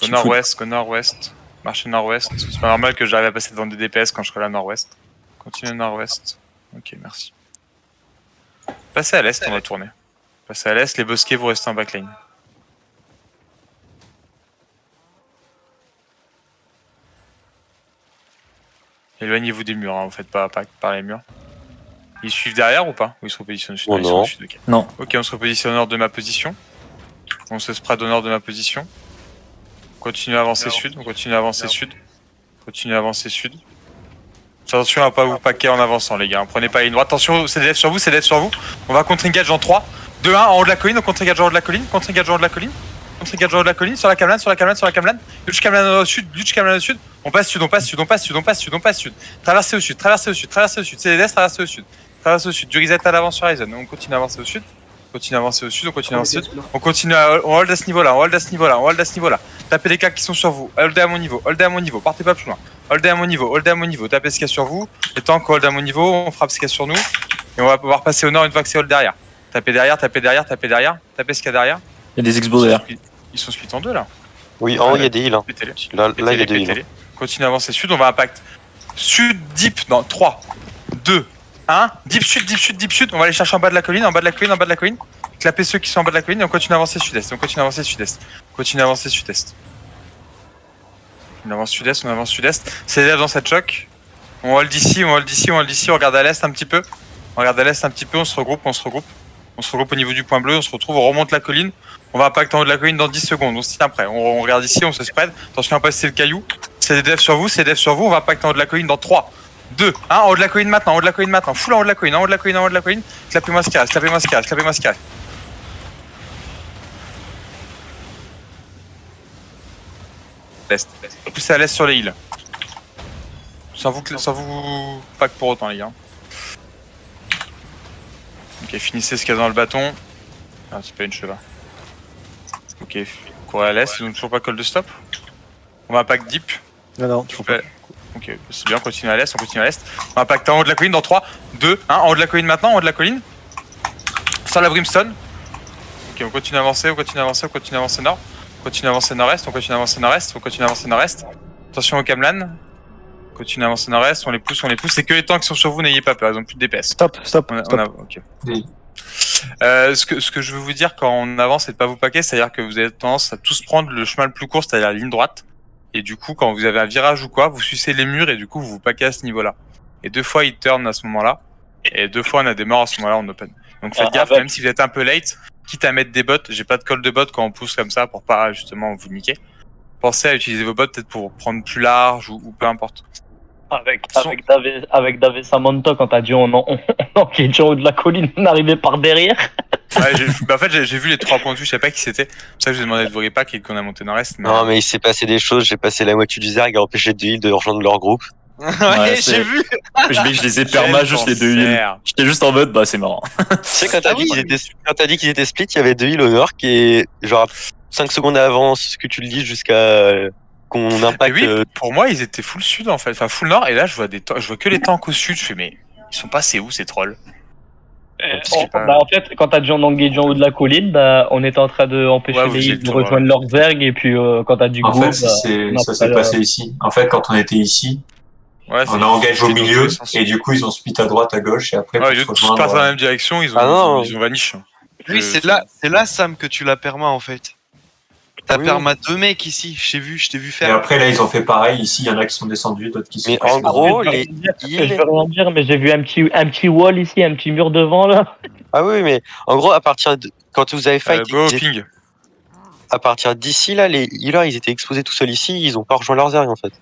[SPEAKER 2] Check
[SPEAKER 6] nord-ouest, go nord-ouest. Marchez nord-ouest. C'est pas normal que j'arrive à passer devant des DPS quand je serai là nord-ouest. Continuez nord-ouest. Ok, merci. Passez à l'est, on va tourner. Passez à l'est, les bosquets vous restez en backline. Éloignez-vous des murs, hein, vous faites pas par les murs. Ils suivent derrière ou pas? Ou ils se repositionnent au sud?
[SPEAKER 3] Oh
[SPEAKER 6] Ah, ils sont au
[SPEAKER 3] non.
[SPEAKER 6] sud, ok.
[SPEAKER 2] Non.
[SPEAKER 6] Ok, on se repositionne au nord de ma position. On se spread au nord de ma position. On continue à avancer sud, on continue à avancer sud. Continue à avancer sud. Attention à pas vous paquer en avançant les gars, prenez pas une droite. Attention, c'est des devs sur vous, c'est des devs sur vous. On va contre-engage en 3, 2, 1, en haut de la colline, on contre-engage en haut de la colline, contre-engage en haut de la colline. Contre-engage en haut de la colline, sur la camelane, sur la camelane, sur la camelane. Luch camelane au sud, luch camelane au sud. On passe sud, on passe sud, on passe sud, on passe sud, on passe sud. Traversez au sud, traversez au sud, traversez au sud. C'est des devs, traversez au sud. Traversez au sud, du reset à l'avant sur Ryzen. On continue à avancer au sud. On continue à avancer au sud, on continue à avancer au sud. On continue à on hold à ce niveau-là, on hold à ce niveau-là, on hold à ce niveau-là. Tapez les cas qui sont sur vous, holdez à mon niveau, holdez à mon niveau, partez pas plus loin. Holdez à mon niveau, holdez à mon niveau, tapez ce qu'il y a sur vous. Et tant qu'on hold à mon niveau, on frappe ce qu'il y a sur nous. Et on va pouvoir passer au nord une fois que c'est hold derrière. Tapez derrière, tapez derrière, tapez derrière, tapez ce qu'il y a derrière.
[SPEAKER 2] Il y a des expos derrière.
[SPEAKER 6] Ils sont split en deux là.
[SPEAKER 3] Oui, en haut, il y a des heals. Hein.
[SPEAKER 6] Pétez-les.
[SPEAKER 3] Là, il y a des heals.
[SPEAKER 6] Pétez-les. Continue à avancer sud, on va impact. Sud, deep, dans 3, 2, 1. Deep sud, deep sud, deep sud. On va aller chercher en bas de la colline, en bas de la colline, en bas de la colline. Clapez ceux qui sont en bas de la colline et on continue à avancer sud-est. On continue à avancer sud-est. On continue à avancer sud-est. On avance sud-est, on avance sud-est. C'est déjà dans cette choc. On hold d'ici, on hold d'ici, on hold d'ici. On regarde à l'est un petit peu. On regarde à l'est un petit peu, on se regroupe, on se regroupe. On se regroupe au niveau du point bleu, on se retrouve, on remonte la colline. On va impacter en haut de la colline dans 10 secondes. On se tient prêt. On regarde ici, on se spread. Attention à passer le caillou. C'est des devs sur vous, c'est des devs sur vous. On va impacter en haut de la colline dans 3, 2, 1. En haut de la colline maintenant, en haut de la colline maintenant. Full en haut de la colline, en haut de la colline, en haut de la colline. Clapez-moi ce qui reste, clapez-moi ce qui reste, clapez-moi ce qui reste. L'est. Poussez à l'est sur les îles. Sans vous pack pour autant, les gars. Ok, finissez ce qu'il y a dans le bâton. Ah, c'est pas une cheva. Ok, courez à l'est, ils ont toujours pas call de stop. On va pack deep.
[SPEAKER 1] Non,
[SPEAKER 6] Tu peux... Ok, c'est bien, on continue à l'est, on continue à l'est. On va pack en haut de la colline dans 3, 2, 1. En haut de la colline maintenant, en haut de la colline. Sur la brimstone. Ok, on continue à avancer, on continue à avancer, on continue à avancer nord. On continue à avancer nord-est, on continue à avancer nord-est, on continue à avancer nord-est. Attention au Camlan. On continue à avancer nord-est, on les pousse, on les pousse. C'est que les tanks qui sont sur vous, n'ayez pas peur, ils ont plus de DPS.
[SPEAKER 1] Stop.
[SPEAKER 6] Ok.
[SPEAKER 7] Oui.
[SPEAKER 6] Ce que je veux vous dire quand on avance, c'est de pas vous paquer, c'est-à-dire que vous avez tendance à tous prendre le chemin le plus court, c'est-à-dire la ligne droite. Et du coup, quand vous avez un virage ou quoi, vous sucez les murs et du coup, vous vous paquez à ce niveau-là. Et 2 fois, ils turn à ce moment-là. Et 2 fois, on a des morts à ce moment-là en open. Donc faites gaffe, même si vous êtes un peu late, quitte à mettre des bots, j'ai pas de call de bot quand on pousse comme ça pour pas justement vous niquer. Pensez à utiliser vos bots peut-être pour prendre plus large ou peu importe.
[SPEAKER 5] Avec David Samantha, quand t'as dit on enquête en haut de la colline, on arrivait par derrière.
[SPEAKER 6] Ouais, en fait, j'ai vu les 3 points de vue, je savais pas qui c'était. C'est pour ça que j'ai demandé de vous repack et qu'on a monté nord-est. Mais...
[SPEAKER 3] Non, mais il s'est passé des choses. J'ai passé la moitié du Zerg à empêcher 2 heals de rejoindre leur groupe.
[SPEAKER 13] Ouais, j'ai vu.
[SPEAKER 2] Je les ai perma juste les 2 heals. J'étais juste en mode, bah c'est marrant.
[SPEAKER 3] Tu sais, quand t'as dit qu'ils étaient split, il y avait 2 heals au nord qui est genre 5 secondes avant ce que tu le dis jusqu'à qu'on impacte.
[SPEAKER 6] Oui, pour moi, ils étaient full sud en fait, enfin full nord. Et là, je vois que les tanks au sud. Je fais, mais ils sont passés où ces trolls?
[SPEAKER 5] En fait, quand t'as dit on engage en haut de la colline, bah, on était en train d'empêcher les îles de rejoindre leur Zerg, et puis quand t'as du
[SPEAKER 7] En
[SPEAKER 5] go,
[SPEAKER 7] fait, ça s'est passé ici. En fait, quand on était ici, on a engagé au milieu, et du coup, ils ont split à droite, à gauche, et après,
[SPEAKER 6] ils ont tous passé dans la même direction, ils ont vanish.
[SPEAKER 13] Oui, c'est là, Sam, que tu l'as perma en fait. T'as perma 2 mecs ici, je t'ai vu faire.
[SPEAKER 7] Et après, là, ils ont fait pareil. Ici, il y en a qui sont descendus, d'autres qui sont
[SPEAKER 3] Mais en gros,
[SPEAKER 5] je veux rien dire, mais j'ai vu un petit wall ici, un petit mur devant là.
[SPEAKER 3] Ah oui, mais en gros, à partir de quand vous avez fight,
[SPEAKER 6] ping.
[SPEAKER 3] À partir d'ici là, les healers, ils étaient exposés tout seuls ici, ils ont pas rejoint leurs Zerg en fait.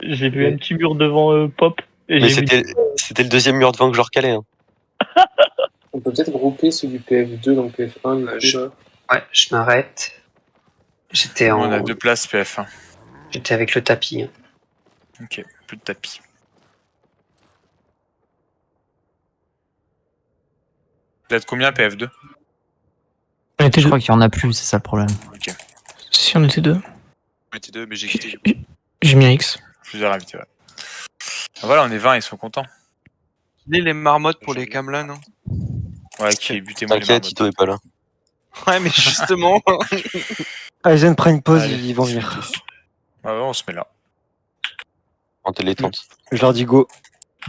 [SPEAKER 5] J'ai vu un petit mur devant pop. Et
[SPEAKER 3] mais c'était le deuxième mur devant que je leur calais. Hein.
[SPEAKER 14] On peut peut-être grouper ceux du PF2 dans le PF1.
[SPEAKER 12] Ouais, je m'arrête.
[SPEAKER 6] On a 2 places PF1.
[SPEAKER 12] J'étais avec le tapis. Hein.
[SPEAKER 6] Ok, plus de tapis. Vous êtes combien PF2?
[SPEAKER 8] Je crois qu'il y en a plus, c'est ça le problème.
[SPEAKER 6] Ok.
[SPEAKER 15] Si on était 2.
[SPEAKER 13] On était 2, mais j'ai quitté.
[SPEAKER 15] J'ai mis un X.
[SPEAKER 6] Plusieurs invités, ouais. Voilà, on est 20, ils sont contents.
[SPEAKER 13] Les marmottes pour les Camlan. Hein.
[SPEAKER 6] Ouais, qui butez-moi les
[SPEAKER 3] T'inquiète,
[SPEAKER 6] marmottes.
[SPEAKER 3] Tito est pas là.
[SPEAKER 13] Ouais, mais justement.
[SPEAKER 1] Aizen prend une pause,
[SPEAKER 6] Allez,
[SPEAKER 1] ils vont venir.
[SPEAKER 6] Ouais, on se met là.
[SPEAKER 3] En télétente.
[SPEAKER 1] Je leur dis go.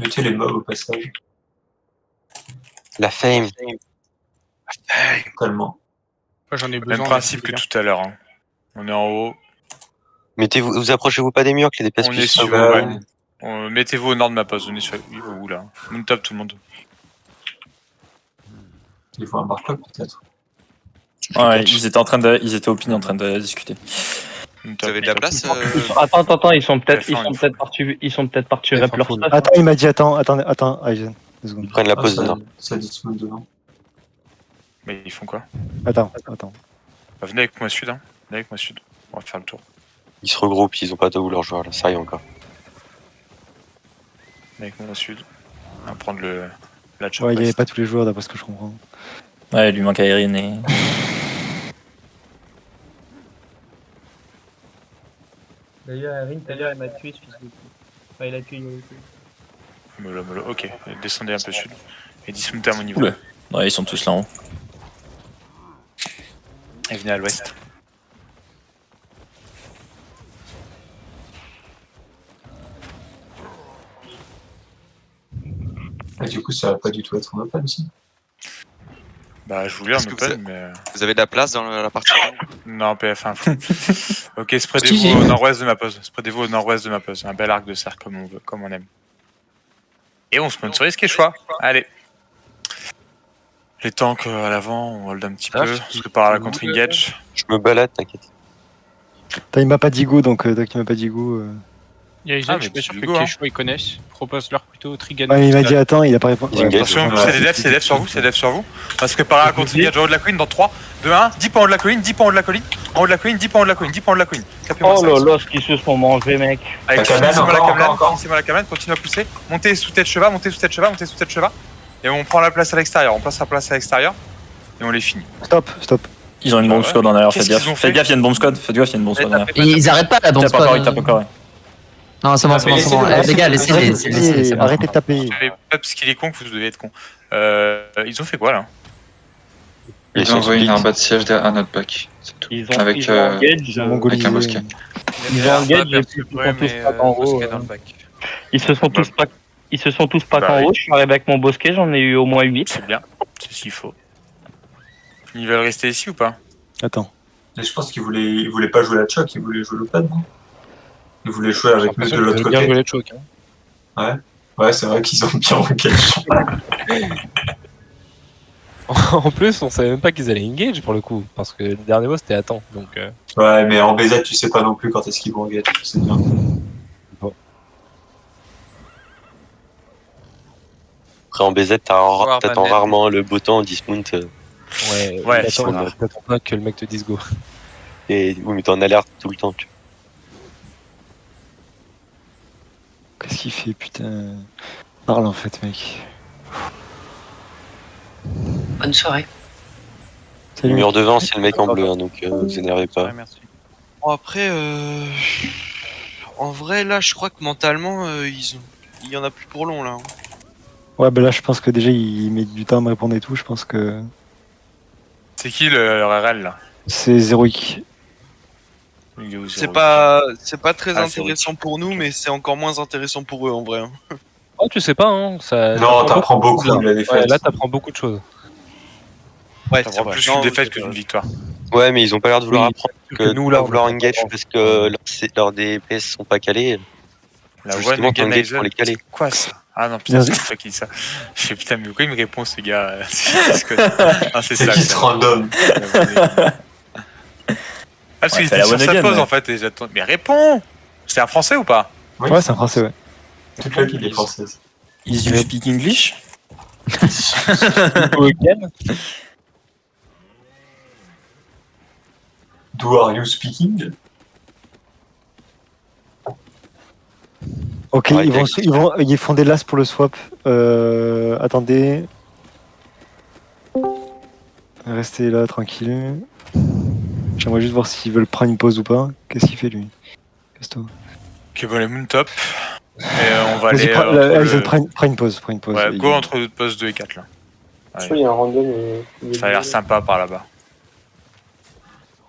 [SPEAKER 7] Mettez les mobs au passage.
[SPEAKER 3] La fame.
[SPEAKER 7] Tellement.
[SPEAKER 15] Moi, j'en ai besoin.
[SPEAKER 6] Même principe que tout à l'heure. Hein. On est en haut.
[SPEAKER 3] Mettez-vous, vous approchez-vous pas des murs que les DPS
[SPEAKER 6] On est
[SPEAKER 3] puissent
[SPEAKER 6] sur.
[SPEAKER 3] sauver.
[SPEAKER 6] Mettez-vous au nord de ma pause. On est sur. Où là? Moon top tout le monde.
[SPEAKER 7] Il faut un marque peut-être.
[SPEAKER 2] Ouais, ils étaient au pin en train de discuter.
[SPEAKER 13] Vous avez de la place
[SPEAKER 5] Attends, ils sont peut-être partis rep leur stuff.
[SPEAKER 1] Attends, il m'a dit attends, Aizen.
[SPEAKER 3] Ils prennent la pause dedans.
[SPEAKER 7] Ça dit tout le monde devant.
[SPEAKER 6] Mais ils font quoi?
[SPEAKER 1] Attends.
[SPEAKER 6] Bah, venez avec moi sud, hein. Venez avec moi sud. On va faire le tour.
[SPEAKER 3] Ils se regroupent, ils ont pas de où leurs joueurs là, ça y est encore.
[SPEAKER 6] Venez avec moi sud. On va prendre la chop.
[SPEAKER 1] Ouais, il y avait pas tous les joueurs d'après ce que je comprends.
[SPEAKER 2] Ouais, il lui manque Aérine et.
[SPEAKER 5] D'ailleurs, Erin, tout à l'heure, elle m'a tué, fils de pute. Enfin, il a tué Yoriku.
[SPEAKER 6] Mollo. Ok, descendez un peu sud. Et dismontez à mon niveau.
[SPEAKER 2] Oula. Ouais, ils sont tous là en haut.
[SPEAKER 6] Et venez à l'ouest.
[SPEAKER 7] Et du coup, ça va pas du tout être en open aussi.
[SPEAKER 6] Bah, je voulais en open, mais.
[SPEAKER 13] Vous avez de la place dans la partie?
[SPEAKER 6] Non, PF1. Ok, spreadez-vous au nord-ouest de ma pause. Spreadez-vous au nord-ouest de ma pause. Un bel arc de cercle comme on veut, comme on aime. Et on sponsorise Quechua. Allez. Les tanks à l'avant, on hold un petit peu. On se prépare à la contre-engage.
[SPEAKER 3] Je me balade, t'inquiète.
[SPEAKER 1] Il m'a pas dit go, donc il m'a pas dit go.
[SPEAKER 15] Il y a Aizen, je suis pas sûr que Kesho ils connaissent. Propose-leur plutôt Trigano.
[SPEAKER 1] Ouais, il m'a dit attends, il a pas répondu.
[SPEAKER 6] Attention, c'est des devs sur vous, c'est des devs sur vous. On va se préparer à contre engage en haut de la colline dans 3, 2, 1, 10 points en haut de la colline, 10 points en haut de la colline, en haut de la colline, 10 points en haut de la colline, 10 points en haut de la colline.
[SPEAKER 5] Oh là là, ce qu'ils se sont mangés, mec.
[SPEAKER 6] Avec finissez-moi la cabane, continue à pousser. Montez sous tête cheval, montez sous tête cheval, montez sous tête cheval. Et on prend la place à l'extérieur, on place la place à l'extérieur. Et on les finit.
[SPEAKER 1] Stop.
[SPEAKER 2] Ils ont une bombe squad en arrière,
[SPEAKER 6] Qu'est-ce
[SPEAKER 2] faites gaffe.
[SPEAKER 6] qu'ils ont fait
[SPEAKER 2] Faites gaffe, il y a une bombe squad. Faites gaffe, il y a une bombe squad en arrière.
[SPEAKER 8] Ils arrêtent pas la bombe
[SPEAKER 2] Tape encore,
[SPEAKER 8] squad.
[SPEAKER 2] il tape encore.
[SPEAKER 8] Non, c'est bon, c'est bon, c'est bon. Les gars, laissez-les.
[SPEAKER 1] Arrêtez de taper.
[SPEAKER 6] Parce qu'il est con que vous devez être con. Ils ont fait quoi là?
[SPEAKER 3] Ils ont envoyé une armada de siège à notre back. C'est tout.
[SPEAKER 5] Ils ont
[SPEAKER 3] Avec un bosquet.
[SPEAKER 5] Ils ont engage et puis ils se sont tous pas en haut. Ils se sont tous pas en haut. Je suis arrivé avec mon bosquet, j'en ai eu au moins 8.
[SPEAKER 6] C'est bien, c'est ce qu'il faut. Ils veulent rester ici ou pas?
[SPEAKER 1] Attends.
[SPEAKER 7] Et je pense qu'ils voulaient pas jouer la choc, ils voulaient jouer l'open, non? Ils voulaient jouer avec nous de l'autre côté.
[SPEAKER 10] Bien joué les chocs.
[SPEAKER 7] Ouais, c'est vrai qu'ils ont bien engage.
[SPEAKER 10] En plus, on savait même pas qu'ils allaient engage pour le coup, parce que le dernier boss c'était à temps. Donc,
[SPEAKER 7] Ouais, mais en BZ, tu sais pas non plus quand est-ce qu'ils vont engage, c'est bien.
[SPEAKER 10] Bon.
[SPEAKER 3] Après en BZ, t'attends rarement le beau temps en dismount.
[SPEAKER 10] Ouais, t'attends pas que le mec te dise go.
[SPEAKER 3] Et oui, mais t'es en alerte tout le temps.
[SPEAKER 1] Qu'est-ce qu'il fait, putain? Parle en fait, mec.
[SPEAKER 12] Bonne soirée.
[SPEAKER 3] Le mur devant, c'est le mec en bleu, hein, donc vous énervez pas.
[SPEAKER 13] Bon, après, en vrai, là, je crois que mentalement, il y en a plus pour long, là.
[SPEAKER 1] Ouais, bah là, je pense que déjà, il met du temps à me répondre et tout. Je pense que.
[SPEAKER 6] C'est qui le RL là?
[SPEAKER 1] C'est Zeroic.
[SPEAKER 13] C'est pas très intéressant pour nous, mais c'est encore moins intéressant pour eux, en vrai.
[SPEAKER 10] Oh, tu sais pas, hein.
[SPEAKER 7] Non, t'apprends beaucoup de la défaite.
[SPEAKER 10] Ouais, là, t'apprends beaucoup de choses.
[SPEAKER 13] Ouais,
[SPEAKER 6] c'est plus une défaite que une victoire.
[SPEAKER 3] Ouais, mais ils ont pas l'air de vouloir apprendre que
[SPEAKER 10] nous, là,
[SPEAKER 3] vouloir engage parce que leurs DPS sont pas calés.
[SPEAKER 6] La
[SPEAKER 3] Justement, t'engage pour les caler.
[SPEAKER 6] Quoi ça? Ah non, putain, c'est pas qui dit ça. Je fais putain, mais pourquoi il me répond ce gars? C'est
[SPEAKER 7] qui ce random?
[SPEAKER 6] Parce qu'il était sur sa pause en fait et j'attends. Mais réponds! C'est un français ou pas?
[SPEAKER 1] Ouais, c'est un français, ouais.
[SPEAKER 7] Toute la ville est française.
[SPEAKER 2] Is you speak English?
[SPEAKER 7] Do are you speaking?
[SPEAKER 1] Ok, ils font des lasses pour le swap. Attendez. Restez là, tranquille. J'aimerais juste voir s'ils veulent prendre une pause ou pas. Qu'est-ce qu'il fait lui? Casse-toi.
[SPEAKER 6] Ok, bon, les moon top. Et on va
[SPEAKER 1] Vas-y,
[SPEAKER 6] aller.
[SPEAKER 1] prends une pause.
[SPEAKER 6] Ouais, go entre le poste 2 et 4 là.
[SPEAKER 14] Je crois qu'il y a un random.
[SPEAKER 6] Ça a l'air sympa par là-bas.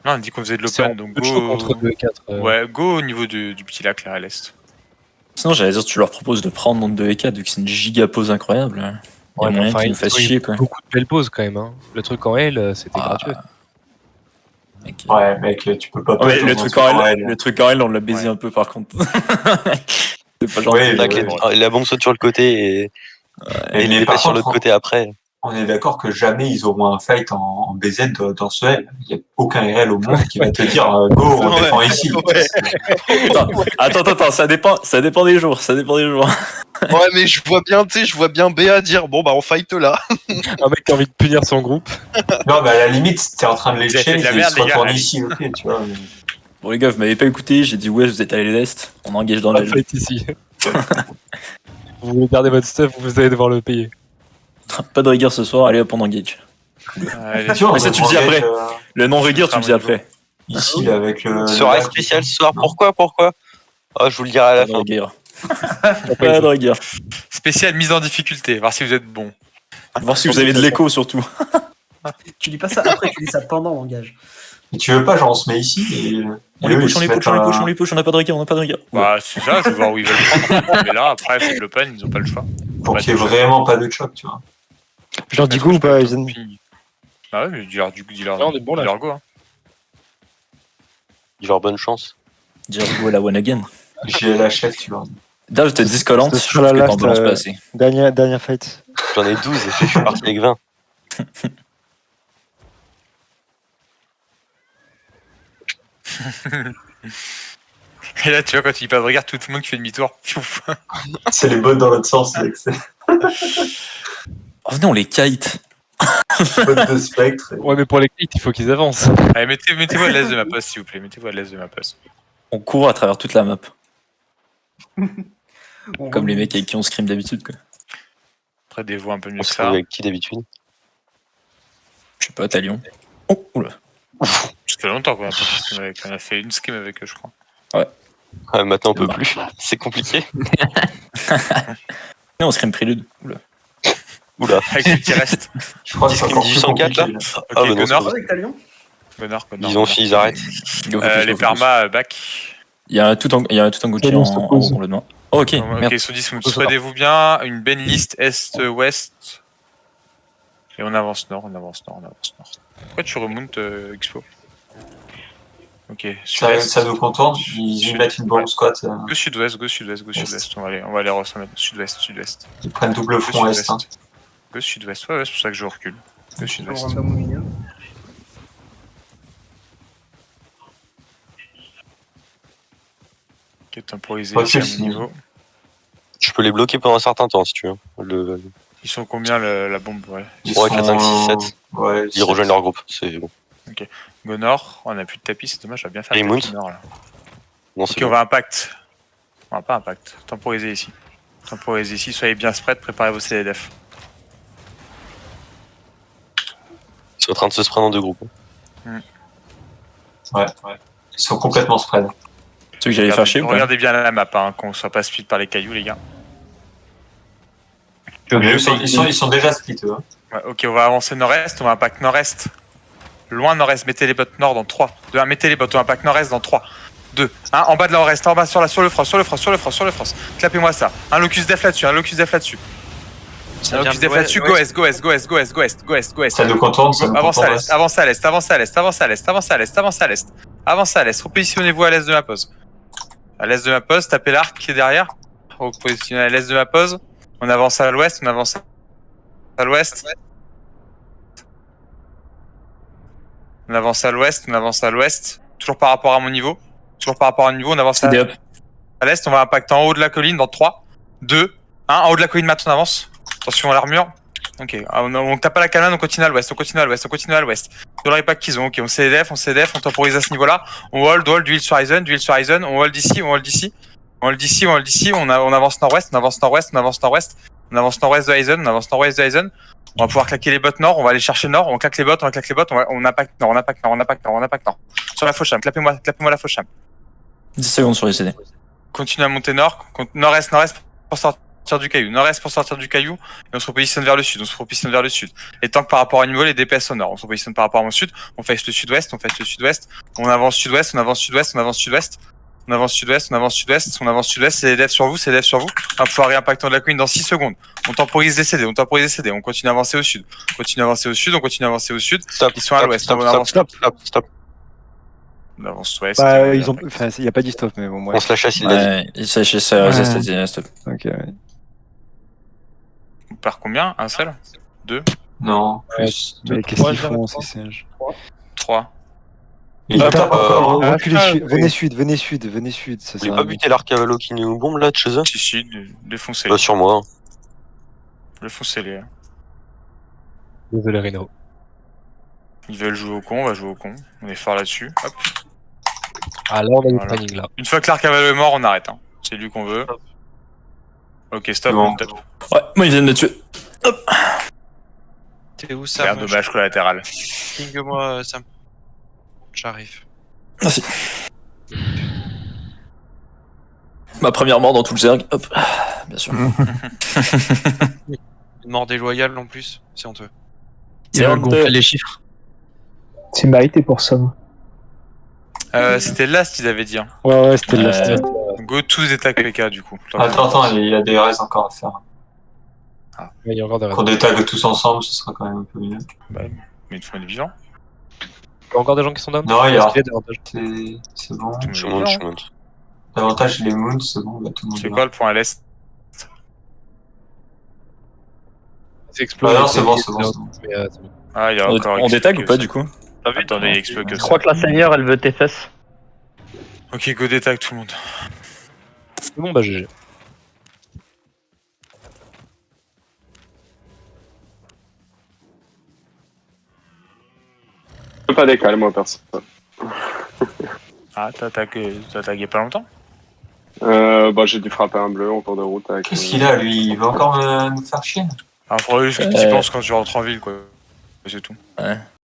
[SPEAKER 6] Non, on dit qu'on faisait de l'open, donc go.
[SPEAKER 10] Entre 2 et 4.
[SPEAKER 6] Ouais, go au niveau du petit lac là à l'est.
[SPEAKER 2] Sinon, j'allais dire, tu leur proposes de prendre entre 2 et 4, vu que c'est une giga pause incroyable. Il y a moyen qu'ils nous fassent chier, quoi.
[SPEAKER 10] Beaucoup de belles pauses quand même. Hein. Le truc en L, c'était gratuit.
[SPEAKER 7] Ouais, mec, tu peux pas.
[SPEAKER 2] Ouais, le truc en L, on l'a baisé un peu par contre. C'est pas genre.
[SPEAKER 3] Ouais, la bombe saute sur le côté et il est pas sur l'autre côté après.
[SPEAKER 7] On est d'accord que jamais ils auront un fight en BZ dans ce L. Il n'y a aucun RL au monde qui va te dire go, on défend ici.
[SPEAKER 2] Attends, ça dépend des jours.
[SPEAKER 13] Ouais, mais je vois bien BA dire bon bah on fight là.
[SPEAKER 10] Un mec qui a envie de punir son groupe.
[SPEAKER 7] Non, mais à la limite, t'es en train de les chaîner, ils se retournent ici, ok, tu vois.
[SPEAKER 2] Bon les gars, vous m'avez pas écouté, j'ai dit ouais, vous êtes allé à l'est, on engage dans
[SPEAKER 10] la
[SPEAKER 2] le
[SPEAKER 10] fight ici. Vous voulez garder votre stuff, vous allez devoir le payer.
[SPEAKER 2] Pas de rigueur ce soir, allez hop, on engage. Mais ça tu le dis après. Le non-rigueur, tu le dis après.
[SPEAKER 7] Ici, là, avec le.
[SPEAKER 3] Soirée spéciale ce soir, pourquoi? Oh, je vous le dirai à la fin.
[SPEAKER 2] Pas de rigueur.
[SPEAKER 6] Spécial mise en difficulté, voir si vous êtes bon.
[SPEAKER 2] Voir si vous avez de l'écho surtout.
[SPEAKER 16] Tu dis pas ça après, tu dis ça pendant l'engage.
[SPEAKER 7] Et tu veux pas, genre on se met ici et.
[SPEAKER 2] On les push, on n'a pas de rigueur,
[SPEAKER 6] Bah, c'est ça, je veux voir où ils veulent prendre. Mais là, après, c'est de l'open, ils ont pas le choix.
[SPEAKER 7] Pour qu'il y ait vraiment pas de choc, tu vois.
[SPEAKER 1] Je leur dis go ou pas, Aizen?
[SPEAKER 6] Bah ouais, mais dis-leur go. Hein.
[SPEAKER 3] Dis-leur bonne chance.
[SPEAKER 2] Dis-leur go à la one again.
[SPEAKER 7] J'ai la chef, tu vois.
[SPEAKER 2] Dave, t'es discolante, je
[SPEAKER 1] sur la
[SPEAKER 2] trouve que t'en balances pas
[SPEAKER 1] last,
[SPEAKER 2] assez.
[SPEAKER 1] Dernière fight.
[SPEAKER 3] J'en ai 12 et je suis parti avec 20.
[SPEAKER 6] Et là, tu vois, quand il passe, regarde tout le monde qui fait demi-tour. Piouf.
[SPEAKER 7] C'est les bots dans l'autre sens, c'est
[SPEAKER 2] Oh, venez, on les kite.
[SPEAKER 7] bots de spectre.
[SPEAKER 10] Ouais, mais pour les kites, il faut qu'ils avancent.
[SPEAKER 6] Allez, mettez-vous à l'aise de ma poste, s'il vous plaît. Mettez-vous à l'aise de ma poste.
[SPEAKER 2] On court à travers toute la map.
[SPEAKER 16] On
[SPEAKER 2] Comme les
[SPEAKER 16] remonte.
[SPEAKER 2] mecs avec qui on scrim d'habitude, quoi.
[SPEAKER 6] Après, des voix un peu mieux
[SPEAKER 3] On
[SPEAKER 6] que
[SPEAKER 3] se
[SPEAKER 6] ça.
[SPEAKER 3] trouve avec qui d'habitude?
[SPEAKER 2] Je sais pas, t'as Lyon. Oh, oula.
[SPEAKER 6] Ça fait longtemps qu'on a fait une scrim avec eux, je crois.
[SPEAKER 3] Ouais, maintenant on peut plus. C'est compliqué.
[SPEAKER 2] Et on scrim prélude. Oula.
[SPEAKER 3] Oula.
[SPEAKER 6] Avec ceux qui restent.
[SPEAKER 7] Je crois que c'est encore plus
[SPEAKER 3] 1804 là.
[SPEAKER 7] compliqué.
[SPEAKER 6] Ok,
[SPEAKER 3] Ah, bah non,
[SPEAKER 6] Gunnar.
[SPEAKER 3] c'est
[SPEAKER 16] Avec Talion
[SPEAKER 6] Gunnar.
[SPEAKER 3] Ils arrêtent.
[SPEAKER 6] Les permas, back.
[SPEAKER 2] Il y a un tout en Gucci en haut complètement. Oh, ok,
[SPEAKER 6] Ok,
[SPEAKER 2] merde.
[SPEAKER 6] sur 10, spreadez-vous bien. Une belle liste est-ouest. Et on avance nord. Pourquoi tu remontes, Expo? Ok,
[SPEAKER 7] Ça nous contourne, ils mettent une bombe squat.
[SPEAKER 6] Go sud-ouest. On va aller remettre sud-ouest.
[SPEAKER 7] Ils prennent double front est. Hein.
[SPEAKER 6] Go sud-ouest, ouais, c'est pour ça que je recule. Go sud-ouest.
[SPEAKER 16] Random au milieu.
[SPEAKER 6] Ok, temporiser
[SPEAKER 7] Ouais,
[SPEAKER 6] ici à
[SPEAKER 7] c'est
[SPEAKER 6] mon niveau.
[SPEAKER 3] Je peux les bloquer pendant un certain temps si tu veux.
[SPEAKER 6] Ils sont combien la bombe? Ouais.
[SPEAKER 3] 3, 4, 5, 6, 7.
[SPEAKER 7] Ouais,
[SPEAKER 3] Ils rejoignent leur groupe, c'est bon.
[SPEAKER 6] Go nord, on a plus de tapis, c'est dommage, on va bien faire
[SPEAKER 3] Et
[SPEAKER 6] le
[SPEAKER 3] Mount
[SPEAKER 6] tapis nord là.
[SPEAKER 3] Non,
[SPEAKER 6] Ok,
[SPEAKER 3] c'est
[SPEAKER 6] on
[SPEAKER 3] bon.
[SPEAKER 6] va impact. On va pas impact. Temporiser ici. Soyez bien spread, préparez vos CDF.
[SPEAKER 3] Ils sont en train de se spread en deux groupes.
[SPEAKER 7] Ouais. Ils sont complètement spread.
[SPEAKER 2] Ceux que j'allais faire chier ou pas?
[SPEAKER 6] Regardez bien la map, hein, qu'on soit pas split par les cailloux, les gars.
[SPEAKER 7] Ils sont déjà split eux. Hein.
[SPEAKER 6] Ouais, ok, on va avancer nord-est, on va impact nord-est. Loin nord-est, mettez les bottes nord dans 3. 2, 1, mettez les bottes, on impact nord-est dans 3. 2, 1, en bas de nord-est, en bas sur le frost. Clapez-moi ça. Un locus def là-dessus.
[SPEAKER 13] Ça
[SPEAKER 6] Un locus def là-dessus,
[SPEAKER 13] ouais.
[SPEAKER 6] go est.
[SPEAKER 7] Ça nous contourne, ça nous
[SPEAKER 6] Avance à
[SPEAKER 7] contourne.
[SPEAKER 6] l'est. Repositionnez-vous à l'est de ma pose. À l'est de ma pose, tapez l'arc qui est derrière. Repositionnez à l'est de ma pose. On avance à l'ouest, On avance à l'ouest. Toujours par rapport à mon niveau. On avance à l'est. On va impacter en haut de la colline dans 3, 2, 1. En haut de la colline maintenant, on avance. Attention à l'armure. Ok, on tape pas la calmane, on continue à l'ouest. Sur le impact qu'ils ont. Ok, on CDF, on temporise à ce niveau-là. On hold, d'huile sur Ryzen. On hold ici. On avance nord-ouest. On avance nord-ouest de Ryzen. On va pouvoir claquer les bottes nord, on va aller chercher nord, on claque les bottes, on impact nord. Sur la faucham, clapez-moi la faucham.
[SPEAKER 2] 10 secondes sur les CD.
[SPEAKER 6] Continue à monter nord, nord-est pour sortir du caillou, et on se repositionne vers le sud. Les tanks par rapport à niveau, les DPS au nord, on se repositionne par rapport à mon sud, on face le sud-ouest, on avance sud-ouest, c'est les devs sur vous, on va pouvoir réimpacter de la queen dans 6 secondes. On temporise des CD, on continue à avancer au sud.
[SPEAKER 3] Stop,
[SPEAKER 6] Ils sont à l'ouest,
[SPEAKER 3] stop.
[SPEAKER 6] On avance ouest.
[SPEAKER 1] Bah, ils ont. Enfin, il n'y a pas dit stop, mais bon,
[SPEAKER 3] On se la chasse, il l'a dit.
[SPEAKER 2] Il s'est lâché ça, stop.
[SPEAKER 1] Ok, ouais.
[SPEAKER 6] On perd combien? Un seul? 2?
[SPEAKER 7] Non, plus.
[SPEAKER 1] Mais qu'est-ce qu'ils font, ces singes?
[SPEAKER 6] 3.
[SPEAKER 7] Ils tapent encore. hein.
[SPEAKER 1] Reculez sud, venez sud, ça
[SPEAKER 3] Vous
[SPEAKER 1] sert
[SPEAKER 3] voulez
[SPEAKER 1] à
[SPEAKER 3] pas
[SPEAKER 1] rien.
[SPEAKER 3] buter l'arcavalo qui nous bombe là de chez eux?
[SPEAKER 6] Si, défoncez-les.
[SPEAKER 3] Bah sur moi.
[SPEAKER 6] Défoncez-les.
[SPEAKER 10] Désolé, Reno.
[SPEAKER 6] Ils veulent jouer au con, on va jouer au con. On est fort là-dessus. Hop.
[SPEAKER 10] Ah, là, on a du
[SPEAKER 6] Voilà.
[SPEAKER 10] planning, là.
[SPEAKER 6] Une fois que l'arcavalo est mort, on arrête. Hein. C'est lui qu'on veut. Ok, stop,
[SPEAKER 7] Bon.
[SPEAKER 6] on tape.
[SPEAKER 2] Ouais, moi ils viennent de tuer.
[SPEAKER 13] T'es où,
[SPEAKER 6] C'est un
[SPEAKER 13] Sam?
[SPEAKER 6] dommage collatéral.
[SPEAKER 13] Ping-moi, Sam. J'arrive.
[SPEAKER 2] Merci. Ma première mort dans tout le Zerg. Hop. Bien sûr.
[SPEAKER 13] Une mort déloyale en plus, c'est honteux.
[SPEAKER 8] Il a gonflé les chiffres.
[SPEAKER 14] C'est mérité pour ça.
[SPEAKER 6] C'était Last, ils avaient dit. Hein.
[SPEAKER 1] Ouais, c'était là.
[SPEAKER 6] Go tous attack PK du coup.
[SPEAKER 7] Attends, il y a des raids encore à faire.
[SPEAKER 10] Il y a encore des
[SPEAKER 7] Qu'on détague tous ensemble, ce sera quand même un peu mieux.
[SPEAKER 6] Mais il faut être vigilant.
[SPEAKER 10] Il y a encore des gens qui sont down?
[SPEAKER 7] Non, il y a.
[SPEAKER 10] Est-ce qu'il y a des avantages?
[SPEAKER 7] C'est bon.
[SPEAKER 3] Je monte.
[SPEAKER 7] L'avantage, les moons, c'est bon, bah, tout le monde.
[SPEAKER 6] C'est quoi le point à l'est?
[SPEAKER 10] C'est explosé.
[SPEAKER 7] Ah non, c'est bon.
[SPEAKER 10] Mais, c'est bon.
[SPEAKER 6] Ah, il y a encore.
[SPEAKER 2] On détag ou pas du coup?
[SPEAKER 6] Attendez, il explose que
[SPEAKER 5] Je
[SPEAKER 6] ça.
[SPEAKER 5] crois que la seigneur, elle veut tes fesses.
[SPEAKER 6] Ok, go détail tout le monde.
[SPEAKER 10] C'est bon, bah GG.
[SPEAKER 11] Je peux pas décaler, moi, perso.
[SPEAKER 6] Ah, t'as tagué pas longtemps?
[SPEAKER 11] Bah, j'ai dû frapper un bleu en cours de route avec.
[SPEAKER 7] Qu'est-ce qu'il a, lui? Il veut encore nous faire chier?
[SPEAKER 6] Ah, faudrait juste que tu y penses quand tu rentres en ville, quoi. C'est tout.
[SPEAKER 2] Ouais.